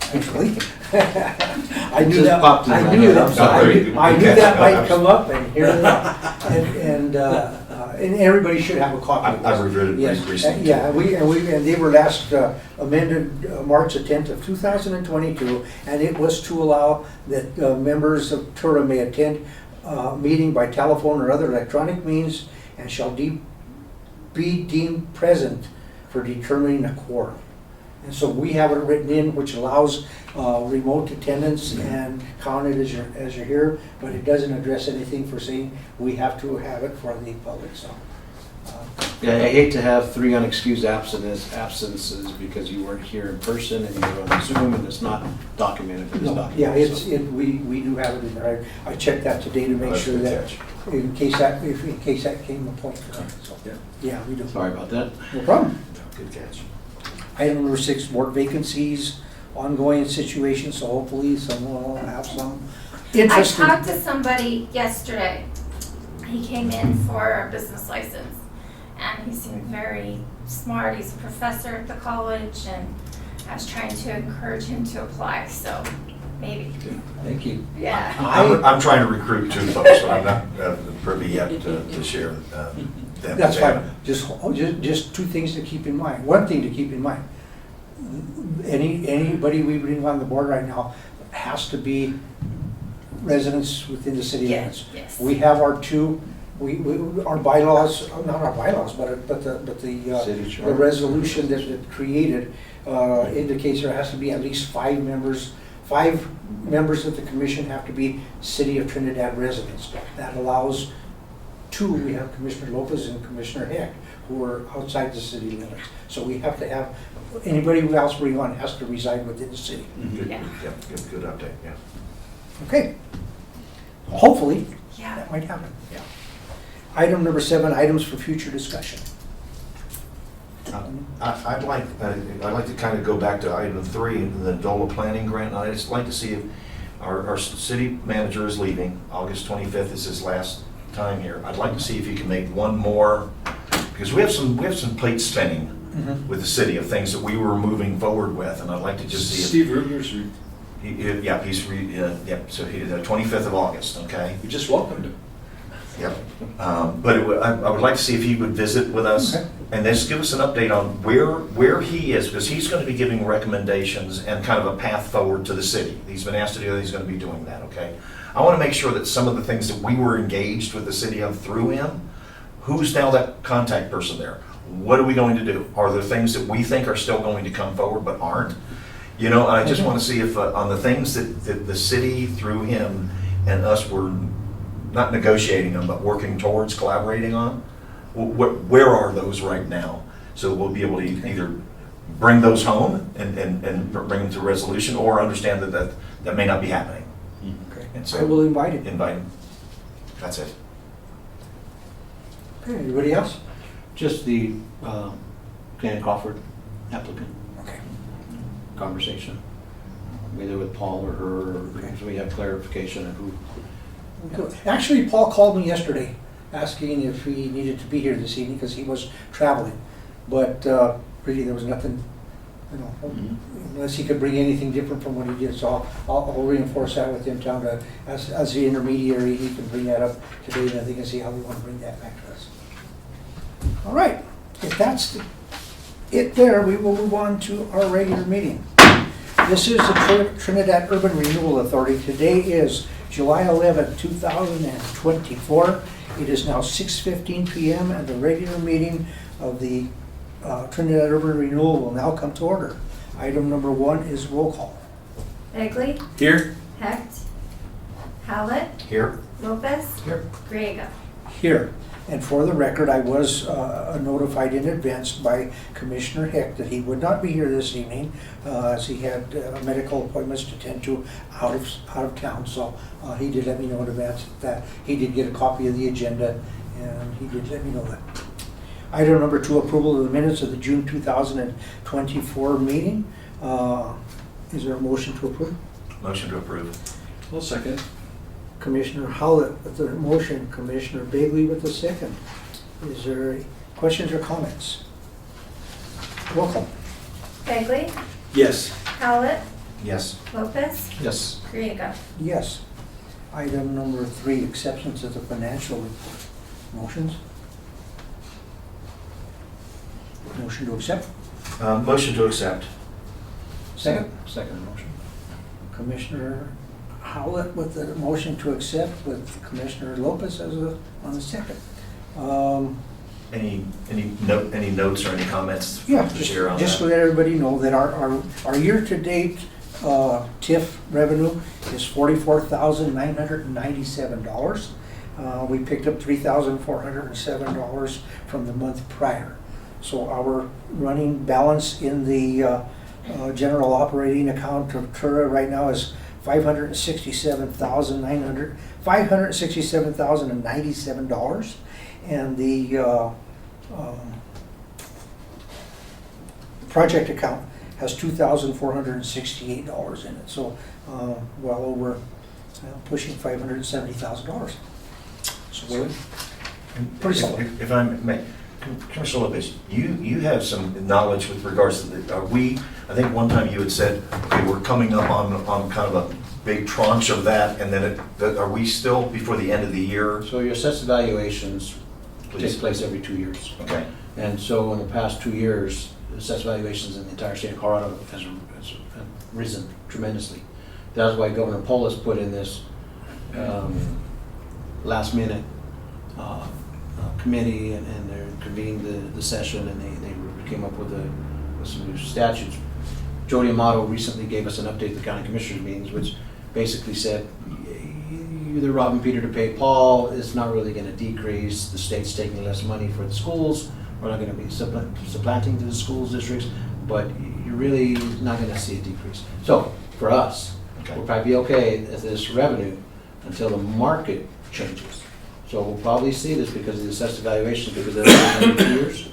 actually. I knew Just that, popped in my I knew head, I'm that, sorry. I knew that might come up, and here they are. And everybody should have a copy of this. I've reviewed it Yes, recently. yeah, and they were last amended March the 10th of 2022, and it was to allow that members of TURA may attend meeting by telephone or other electronic means and shall be deemed present for determining a quorum. And so we have it written in, which allows remote attendance and count it as you're here, but it doesn't address anything for saying we have to have it for the public, so. Yeah, I hate to have 3 unexcused absences because you weren't here in person and you were on Zoom and it's not documented in this No, document. yeah, so. we do have it in there. I checked that today to make That's sure good that, catch. in case that came a point, so, yeah, we do. Sorry about that. No problem. Good catch. Item number 6, board vacancies, ongoing situations, so hopefully someone will have some I interest. talked to somebody yesterday. He came in for a business license, and he seemed very smart. He's a professor at the college, and I was trying to encourage him to apply, so maybe. Thank you. Yeah. I'm trying to recruit 2 folks, but I'm not privy yet to share them. That's fine. Just 2 things to keep in mind. One thing to keep in mind, anybody we bring on the board right now has to be residents within the city limits. Yes. We have our 2, our bylaws, not our bylaws, but City the charter. resolution that it created indicates there has to be at least 5 members. 5 members of the commission have to be City of Trinidad residents. That allows 2, we have Commissioner Lopez and Commissioner Heck, who are outside the city limits. So we have to have, anybody who else bring on has to reside within the city. Good, Yeah. good update, yeah. Okay. Hopefully, Yeah. that might happen. Yeah. Item number 7, items for future discussion. I'd like to kind of go back to item 3, the DOLA planning grant. I'd just like to see if our city manager is leaving. August 25th is his last time here. I'd like to see if he can make one more, because we have some plate spinning with the city of things that we were moving forward with, and I'd like to just see if. Steve Rubner's, So the 25th of August, okay? we just welcomed him. Yep. But I would like to see if he would visit with us Okay. and just give us an update on where he is, because he's going to be giving recommendations and kind of a path forward to the city. He's been asked to do that, he's going to be doing that, okay? I want to make sure that some of the things that we were engaged with the city of through him, who's now that contact person there? What are we going to do? Are there things that we think are still going to come forward but aren't? You know, I just want to see if on the things that the city through him and us were not negotiating them, but working towards collaborating on, where are those right now? So we'll be able to either bring those home and bring them to resolution, or understand that may not be happening. Okay. And so I will invite him. invite him. That's it. Okay, anybody else? Just the Ken Crawford applicant Okay. conversation, either with Paul or her, Okay. so we have clarification of who. Good. Actually, Paul called me yesterday asking if he needed to be here this evening because he was traveling. But really, there was nothing, you know, unless he could bring anything different from what he did. So I'll reinforce that with him, Tom, as the intermediary, he can bring that up today, and I think and see how we want to bring that back to us. All right, if that's it there, we will move on to our regular meeting. This is the Trinidad Urban Renewal Authority. Today is July 11, 2024. It is now 6:15 p.m. and the regular meeting of the Trinidad Urban Renewal will now come to order. Item number 1 is roll call. Begley, Here? Hecht, Hallett, Here? Lopez, Here. Griego. Here. And for the record, I was notified in advance by Commissioner Heck that he would not be here this evening as he had medical appointments to attend to out of town. So he did let me know in advance that he did get a copy of the agenda, and he did let me know that. Item number 2, approval of the minutes of the June 2024 meeting. Is there a motion to approve? Motion to approve. Well, second. Commissioner Howlett with the motion, Commissioner Bagley with the second. Is there any questions or comments? Roll call. Begley, Yes. Hallett, Yes. Lopez, Yes. Griego. Yes. Item number 3, acceptance of the financial report. Motions? Motion to accept? Motion to accept. Second? Second motion. Commissioner Howlett with the motion to accept, with Commissioner Lopez as on the second. Any notes or any comments Yeah, to share on just to that? let everybody know that our year-to-date TIF revenue is $44,997. We picked up $3,407 from the month prior. So our running balance in the general operating account of TURA right now is $567,097, and the project account has $2,468 in it. So well over pushing $570,000. So we're pretty solid. If I may, Commissioner Lopez, you have some knowledge with regards to the, I think one time you had said, okay, we're coming up on kind of a big tranche of that, and then are we still before the end of the year? So your assessed evaluations Please. take place every 2 years. Okay. And so in the past 2 years, assessed valuations in the entire state of Colorado has risen tremendously. That's why Governor Polis put in this last minute committee, and they convened the session, and they came up with some new statutes. Jody Amato recently gave us an update at the county commissioners meetings, which basically said either robbing Peter to pay Paul. It's not really going to decrease. The state's taking less money for the schools. We're not going to be supplanting the schools districts, but you're really not going to see a decrease. So for us, we'll probably be okay at this revenue until the market changes. So we'll probably see this because of the assessed evaluations, because they're every 2 years.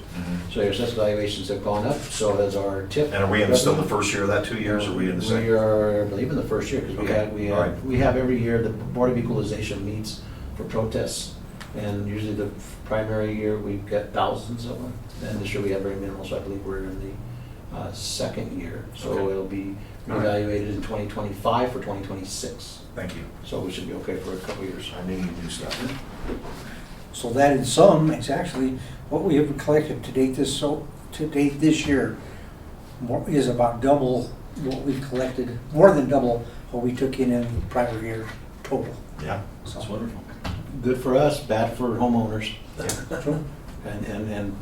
So your assessed valuations have gone up, so has our TIF. And are we in still the first year of that 2 years, or are we in the second? We are, I believe, in the first year, because Okay. All right. we have every year, the Board of Equalization meets for protests. And usually the primary year, we've got thousands of them. And this year we have very minimal, so I believe we're in the second year. So Okay. it'll be reevaluated in 2025 for 2026. Thank you. So we should be okay for a couple of years. I knew you knew stuff. So that in sum is actually what we have collected to date this year is about double what we collected, more than double what we took in the prior year total. Yeah. So That's wonderful. Good for us, bad for homeowners Sure. and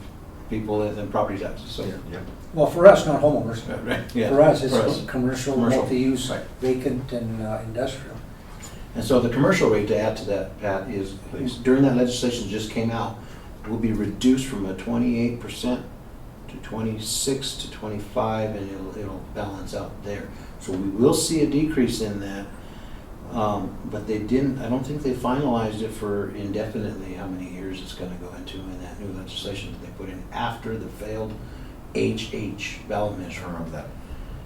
people in property taxes, so. Yeah. Well, for us, not homeowners. Right, yeah. For us, it's For us. commercial, Commercial. multi-use, Right. vacant, and industrial. And so the commercial rate, to add to that, Pat, is during that legislation that just came out, will be reduced from a 28% to 26 to 25, and it'll balance out there. So we will see a decrease in that But they didn't, I don't think they finalized it for indefinitely how many years it's gonna go into in that new legislation that they put in after the failed HH ballot I measure. remember that.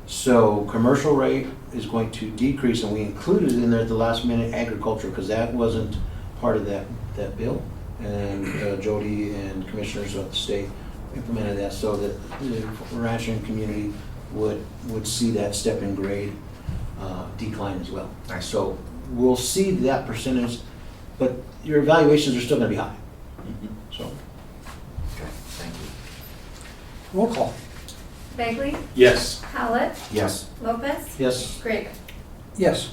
So commercial rate is going to decrease, and we included in there at the last minute agriculture, because that wasn't part of that bill. And Jody and commissioners of the state implemented that so that the ranching community would see that step in grade decline as well. Nice. So we'll see that percentage, but your evaluations are still gonna be high. So, Okay, thank you. Roll call. Bagley, Yes. Howlett, Yes. Lopez, yes, Greg. Yes.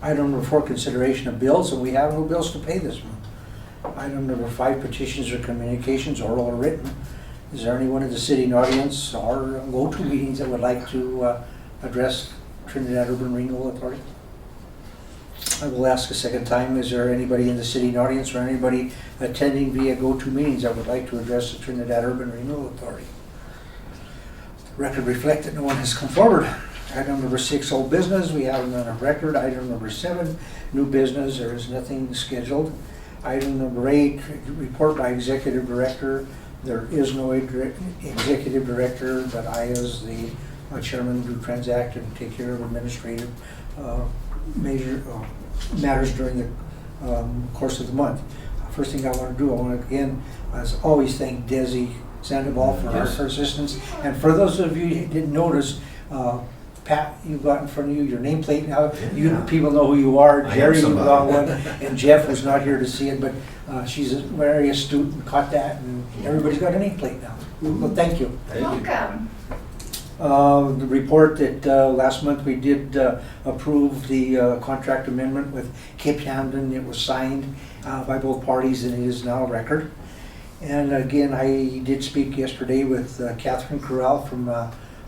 Item number 4, consideration of bills, and we have no bills to pay this month. Item number 5, petitions or communications, oral or written. Is there anyone in the sitting audience or go-to meetings that would like to address Trinidad Urban Renewal Authority? I will ask a second time, is there anybody in the sitting audience or anybody attending via go-to meetings that would like to address the Trinidad Urban Renewal Authority? Record reflect that no one has come forward. Item number 6, old business, we have none of record. Item number 7, new business, there is nothing scheduled. Item number 8, report by executive director. There is no executive director, but I, as the chairman, do transact and take care of administrative matters during the course of the month. First thing I want to do, I want to again, as always, thank Desi Sandoval for her assistance. And for those of you who didn't notice, Pat, you've got in front of you your nameplate now. You people know who you are. I am Jerry, you've got somebody. one. And Jeff was not here to see it, but she's very astute and caught that, and everybody's got a nameplate now. Well, thank you. Welcome. The report that last month we did approve the contract amendment with Kip Hamden. It was signed by both parties and it is now a record. And again, I did speak yesterday with Catherine Corral from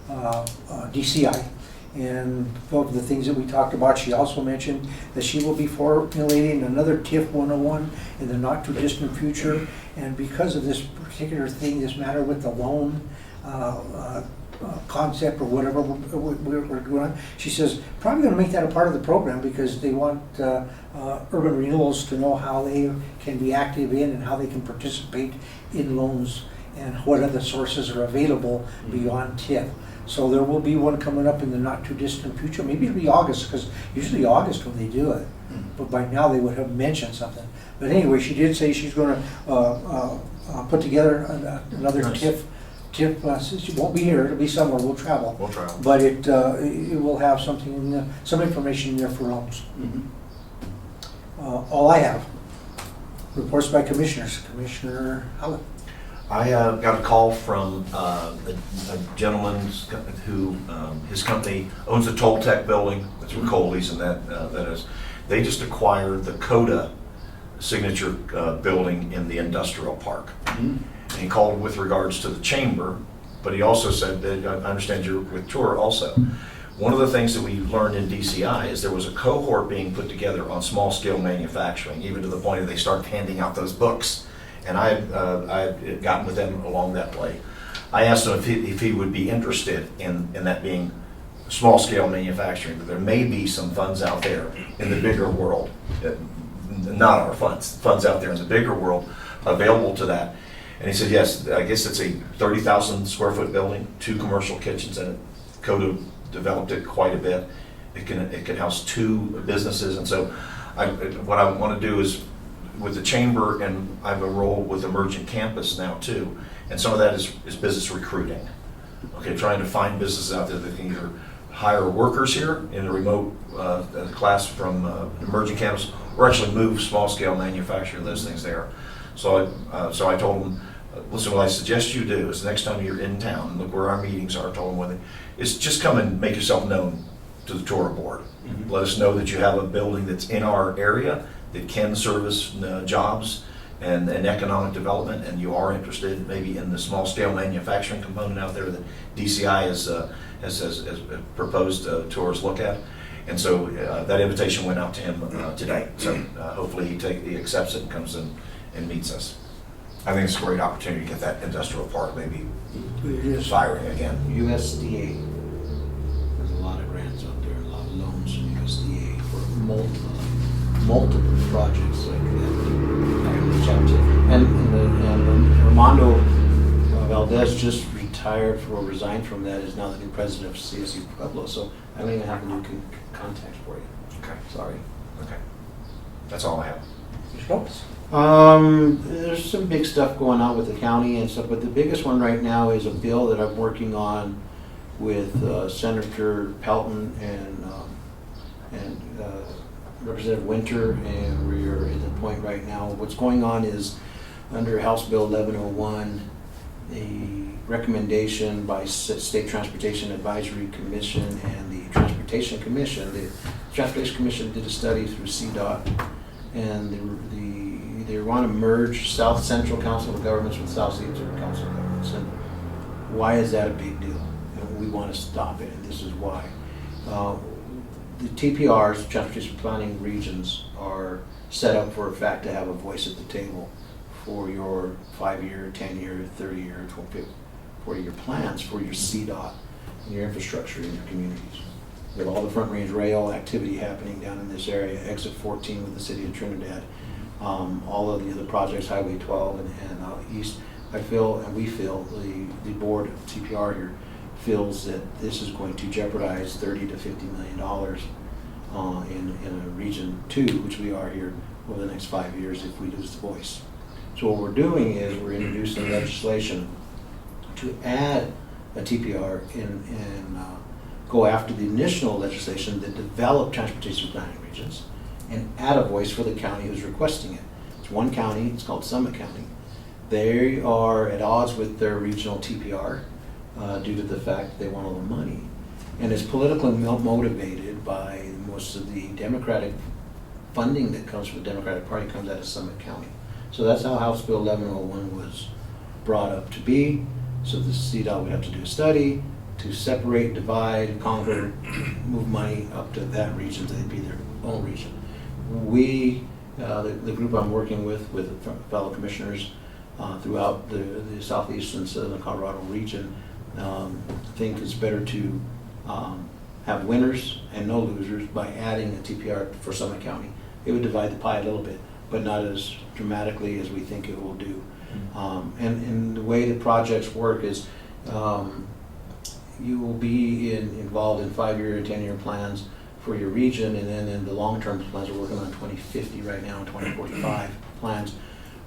DCI. And of the things that we talked about, she also mentioned that she will be formulating another TIF 101 in the not too distant future. And because of this particular thing, this matter with the loan concept or whatever we're doing, she says probably going to make that a part of the program because they want urban renewals to know how they can be active in and how they can participate in loans and what other sources are available beyond TIF. So there will be one coming up in the not too distant future. Maybe it'll be August, because usually August when they do it. But by now they would have mentioned something. But anyway, she did say she's going to put together another Nice. TIF. She won't be here. It'll be somewhere. We'll travel. We'll try. But it will have something, some information in there for loans. All I have. Reports by commissioners. Commissioner Howlett. I got a call from a gentleman who, his company owns the Toll Tech building, that's Ricoli's and that is. They just acquired the CODA signature building in the industrial park. And he called with regards to the chamber, but he also said that, I understand you're with TURA also. One of the things that we learned in DCI is there was a cohort being put together on small scale manufacturing, even to the point that they start handing out those books. And I had gotten with them along that way. I asked him if he would be interested in that being small scale manufacturing, but there may be some funds out there in the bigger world, not our funds out there in the bigger world available to that. And he said, yes, I guess it's a 30,000 square foot building, 2 commercial kitchens in it. CODA developed it quite a bit. It can house 2 businesses. And so what I want to do is, with the chamber, and I have a role with Emergent Campus now too, and some of that is business recruiting. Okay, trying to find businesses out there that can either hire workers here in the remote class from Emergent Campus, or actually move small scale manufacturing, those things there. So I told them, listen, what I suggest you do is the next time you're in town, and look where our meetings are, I told them is just come and make yourself known to the TURA board. Let us know that you have a building that's in our area that can service jobs and economic development, and you are interested maybe in the small scale manufacturing component out there that DCI has proposed TURA's look at. And so that invitation went out to him today. So hopefully he accepts it and comes in and meets us. I think it's a great opportunity to get that industrial park maybe firing again. USDA. There's a lot of grants out there, a lot of loans from USDA for multiple projects like that I can reach out to. And Armando Valdez just resigned from that, is now the new president of CSU Pueblo, so I don't even have a new contact for you. Okay, Sorry. okay. That's all I have. Schultz? There's some big stuff going on with the county and stuff, but the biggest one right now is a bill that I'm working on with Senator Pelton and Representative Winter, and we're at the point right now. What's going on is under House Bill 1101, a recommendation by State Transportation Advisory Commission and the Transportation Commission. The Transportation Commission did a study through CDOT, and they want to merge South Central Council of Governments with South Central Council of Governments. And why is that a big deal? And we want to stop it, and this is why. The TPRs, Transportation Planning Regions, are set up for a fact to have a voice at the table for your 5-year, 10-year, 30-year, 40-year plans for your CDOT and your infrastructure in your communities. We have all the Front Range Rail activity happening down in this area, Exit 14 with the city of Trinidad, all of the other projects, Highway 12 and out east. I feel, and we feel, the board of TPR here feels that this is going to jeopardize $30 to $50 million in a region 2, which we are here, over the next 5 years if we lose the voice. So what we're doing is we're introducing legislation to add a TPR and go after the initial legislation that developed transportation planning regions and add a voice for the county who's requesting it. It's one county, it's called Summit County. They are at odds with their regional TPR due to the fact that they want all the money. And it's politically motivated by most of the Democratic funding that comes from the Democratic Party comes out of Summit County. So that's how House Bill 1101 was brought up to be. So the CDOT would have to do a study to separate, divide, conquer, move money up to that region so they'd be their own region. We, the group I'm working with fellow commissioners throughout the southeast and southern Colorado region, think it's better to have winners and no losers by adding a TPR for Summit County. It would divide the pie a little bit, but not as dramatically as we think it will do. And the way the projects work is you will be involved in 5-year and 10-year plans for your region, and then in the long-term plans, we're working on 2050 right now and 2045 plans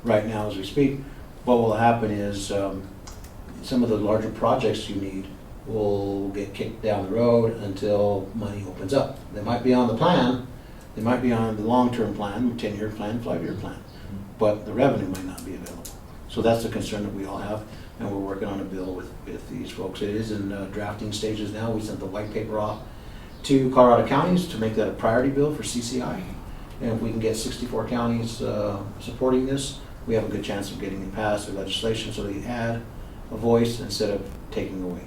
right now as we speak. What will happen is some of the larger projects you need will get kicked down the road until money opens up. They might be on the plan, they might be on the long-term plan, 10-year plan, 5-year plan, but the revenue might not be available. So that's the concern that we all have, and we're working on a bill with these folks. It is in drafting stages now. We sent the white paper off to Colorado counties to make that a priority bill for CCI. And if we can get 64 counties supporting this, we have a good chance of getting it passed, the legislation, so they add a voice instead of taking away.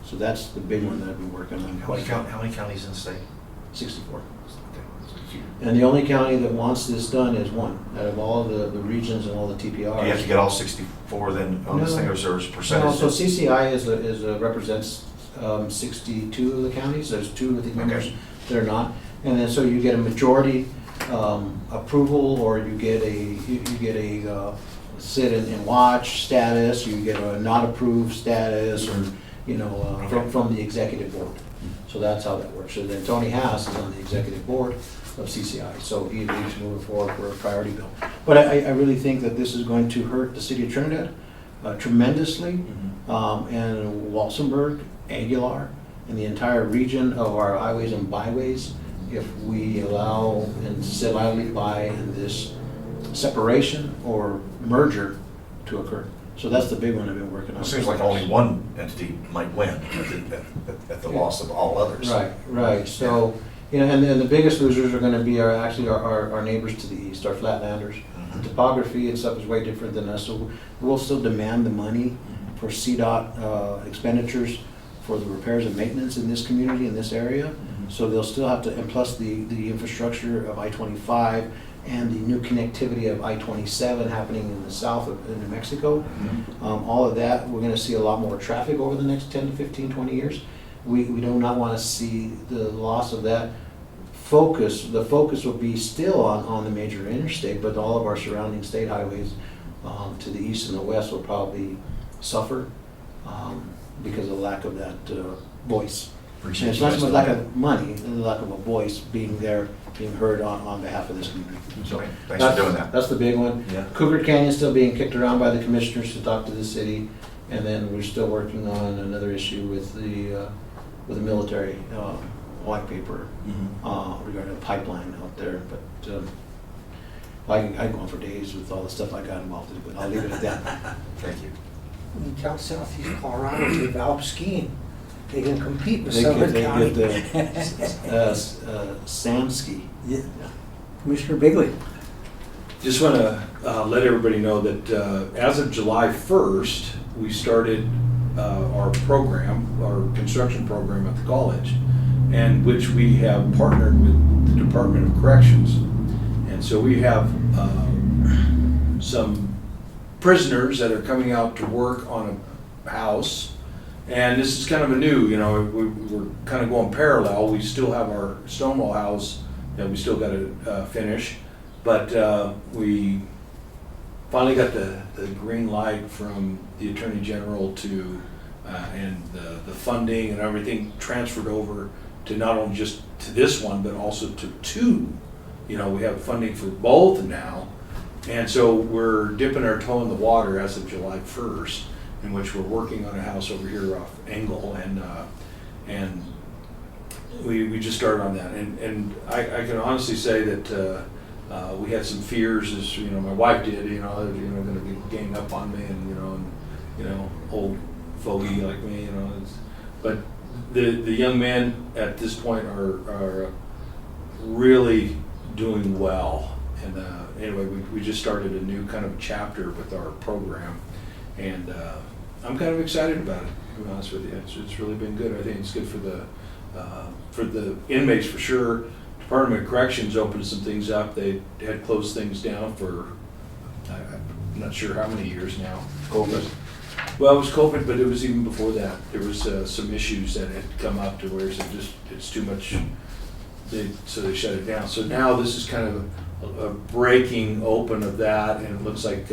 So that's the big one that I've been working on. How many counties in the state? 64. Okay. And the only county that wants this done is one, out of all the regions and all the TPRs. Do you have to get all 64 then on this thing, or is there a percentage? No, so CCI represents 62 of the counties. There's 2 of the members that are not, and then so you get a majority approval, or you get a sit and watch status. You get a not approved status, or from the executive board. So that's how that works. So then Tony Haas is on the executive board of CCI, so he agrees to move forward for a priority bill. But I really think that this is going to hurt the city of Trinidad tremendously, and Walsenburg, Aguilar, and the entire region of our highways and byways if we allow and sit idly by this separation or merger to occur. So that's the big one I've been working on. It seems like only one entity might win at the loss of all others. Right. So, and the biggest losers are going to be our neighbors to the east, our flatlanders. The topography and stuff is way different than us, so we'll still demand the money for CDOT expenditures for the repairs and maintenance in this community, in this area. So they'll still have to, and plus the infrastructure of I-25 and the new connectivity of I-27 happening in the south of New Mexico. All of that, we're going to see a lot more traffic over the next 10 to 15, 20 years. We do not want to see the loss of that the focus will be still on the major interstate, but all of our surrounding state highways to the east and the west will probably suffer because of the lack of that voice. And Appreciate it's you not guys so much doing lack that. of money, the lack of a voice being there, being heard on behalf of this community. So Okay, thanks for doing that. That's the big one. Yeah. Cougar Canyon still being kicked around by the commissioners to talk to the city, and then we're still working on another issue with the military white paper regarding a pipeline out there. But I can go on for days with all the stuff I got involved in, but I'll leave it at that. Thank you. In Southeast Colorado, they have Alp skiing. They can compete with They Southern get County. the sand ski. Yeah. Commissioner Bigley. Just want to let everybody know that as of July 1st, we started our program, our construction program at the college, and which we have partnered with the Department of Corrections. And so we have some prisoners that are coming out to work on a house. And this is kind of a new, we're kind of going parallel. We still have our Stonewall house that we still got to finish. But we finally got the green light from the Attorney General to, and the funding and everything transferred over to not only just to this one, but also to two. We have funding for both now. And so we're dipping our toe in the water as of July 1st, in which we're working on a house over here off Engel, and we just started on that. And I can honestly say that we had some fears, as my wife did. They're going to be gang up on me, and old fogey like me, But the young men at this point are really doing well. And anyway, we just started a new kind of chapter with our program, and I'm kind of excited about it, to be honest with you. It's really been good. I think it's good for the inmates for sure. Department of Corrections opened some things up. They had closed things down for, I'm not sure how many years now. COVID. Well, it was COVID, but it was even before that. There was some issues that had come up to where it's too much, so they shut it down. So now this is kind of a breaking open of that, and it looks like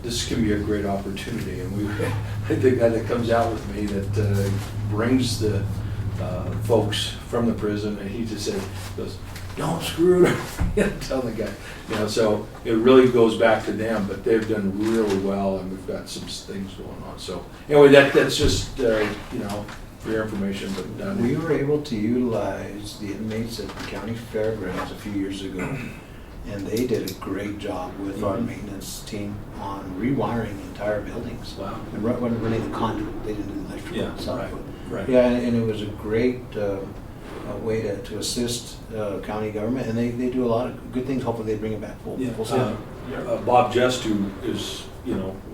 this can be a great opportunity. And the guy that comes out with me that brings the folks from the prison, and he just goes, "Don't screw it." Tell the guy, So it really goes back to them, but they've done really well, and we've got some things going on. So anyway, that's just for your information. But We were able to utilize the inmates at the county fairgrounds a few years ago, and they did a great job with our maintenance team on rewiring entire buildings. Wow. And running the conduit, they didn't do the electrical Yeah, side. right. Yeah, and it was a great way to assist county government, and they do a lot of good things. Hopefully they bring it back full circle. Bob Just, who is,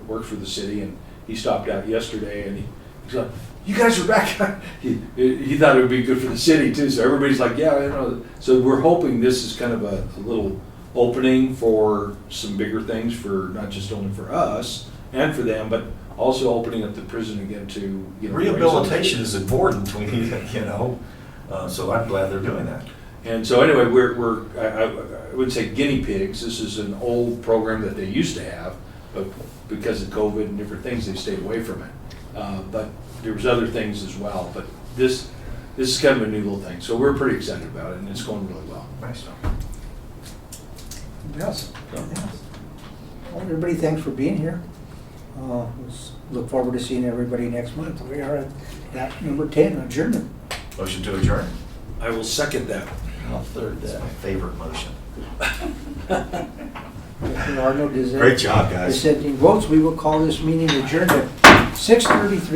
works for the city, and he stopped out yesterday, and he's like, "You guys are back." he thought it would be good for the city too, so everybody's like, "Yeah, So we're hoping this is kind of a little opening for some bigger things, for not just only for us and for them, but also opening up the prison again to, Rehabilitation is important. We need, so I'm glad they're doing that. And so anyway, I wouldn't say guinea pigs. This is an old program that they used to have, but because of COVID and different things, they stayed away from it. But there was other things as well. But this is kind of a new little thing. So we're pretty excited about it, and it's going really well. Nice. Yes. Well, everybody, thanks for being here. Look forward to seeing everybody next month. We are at that number 10, adjournment. Motion to adjourn. I will second that. I'll third That's that. my favorite motion. If there are no Great job, guys. dissenting votes, we will call this meeting adjourned at 6:33.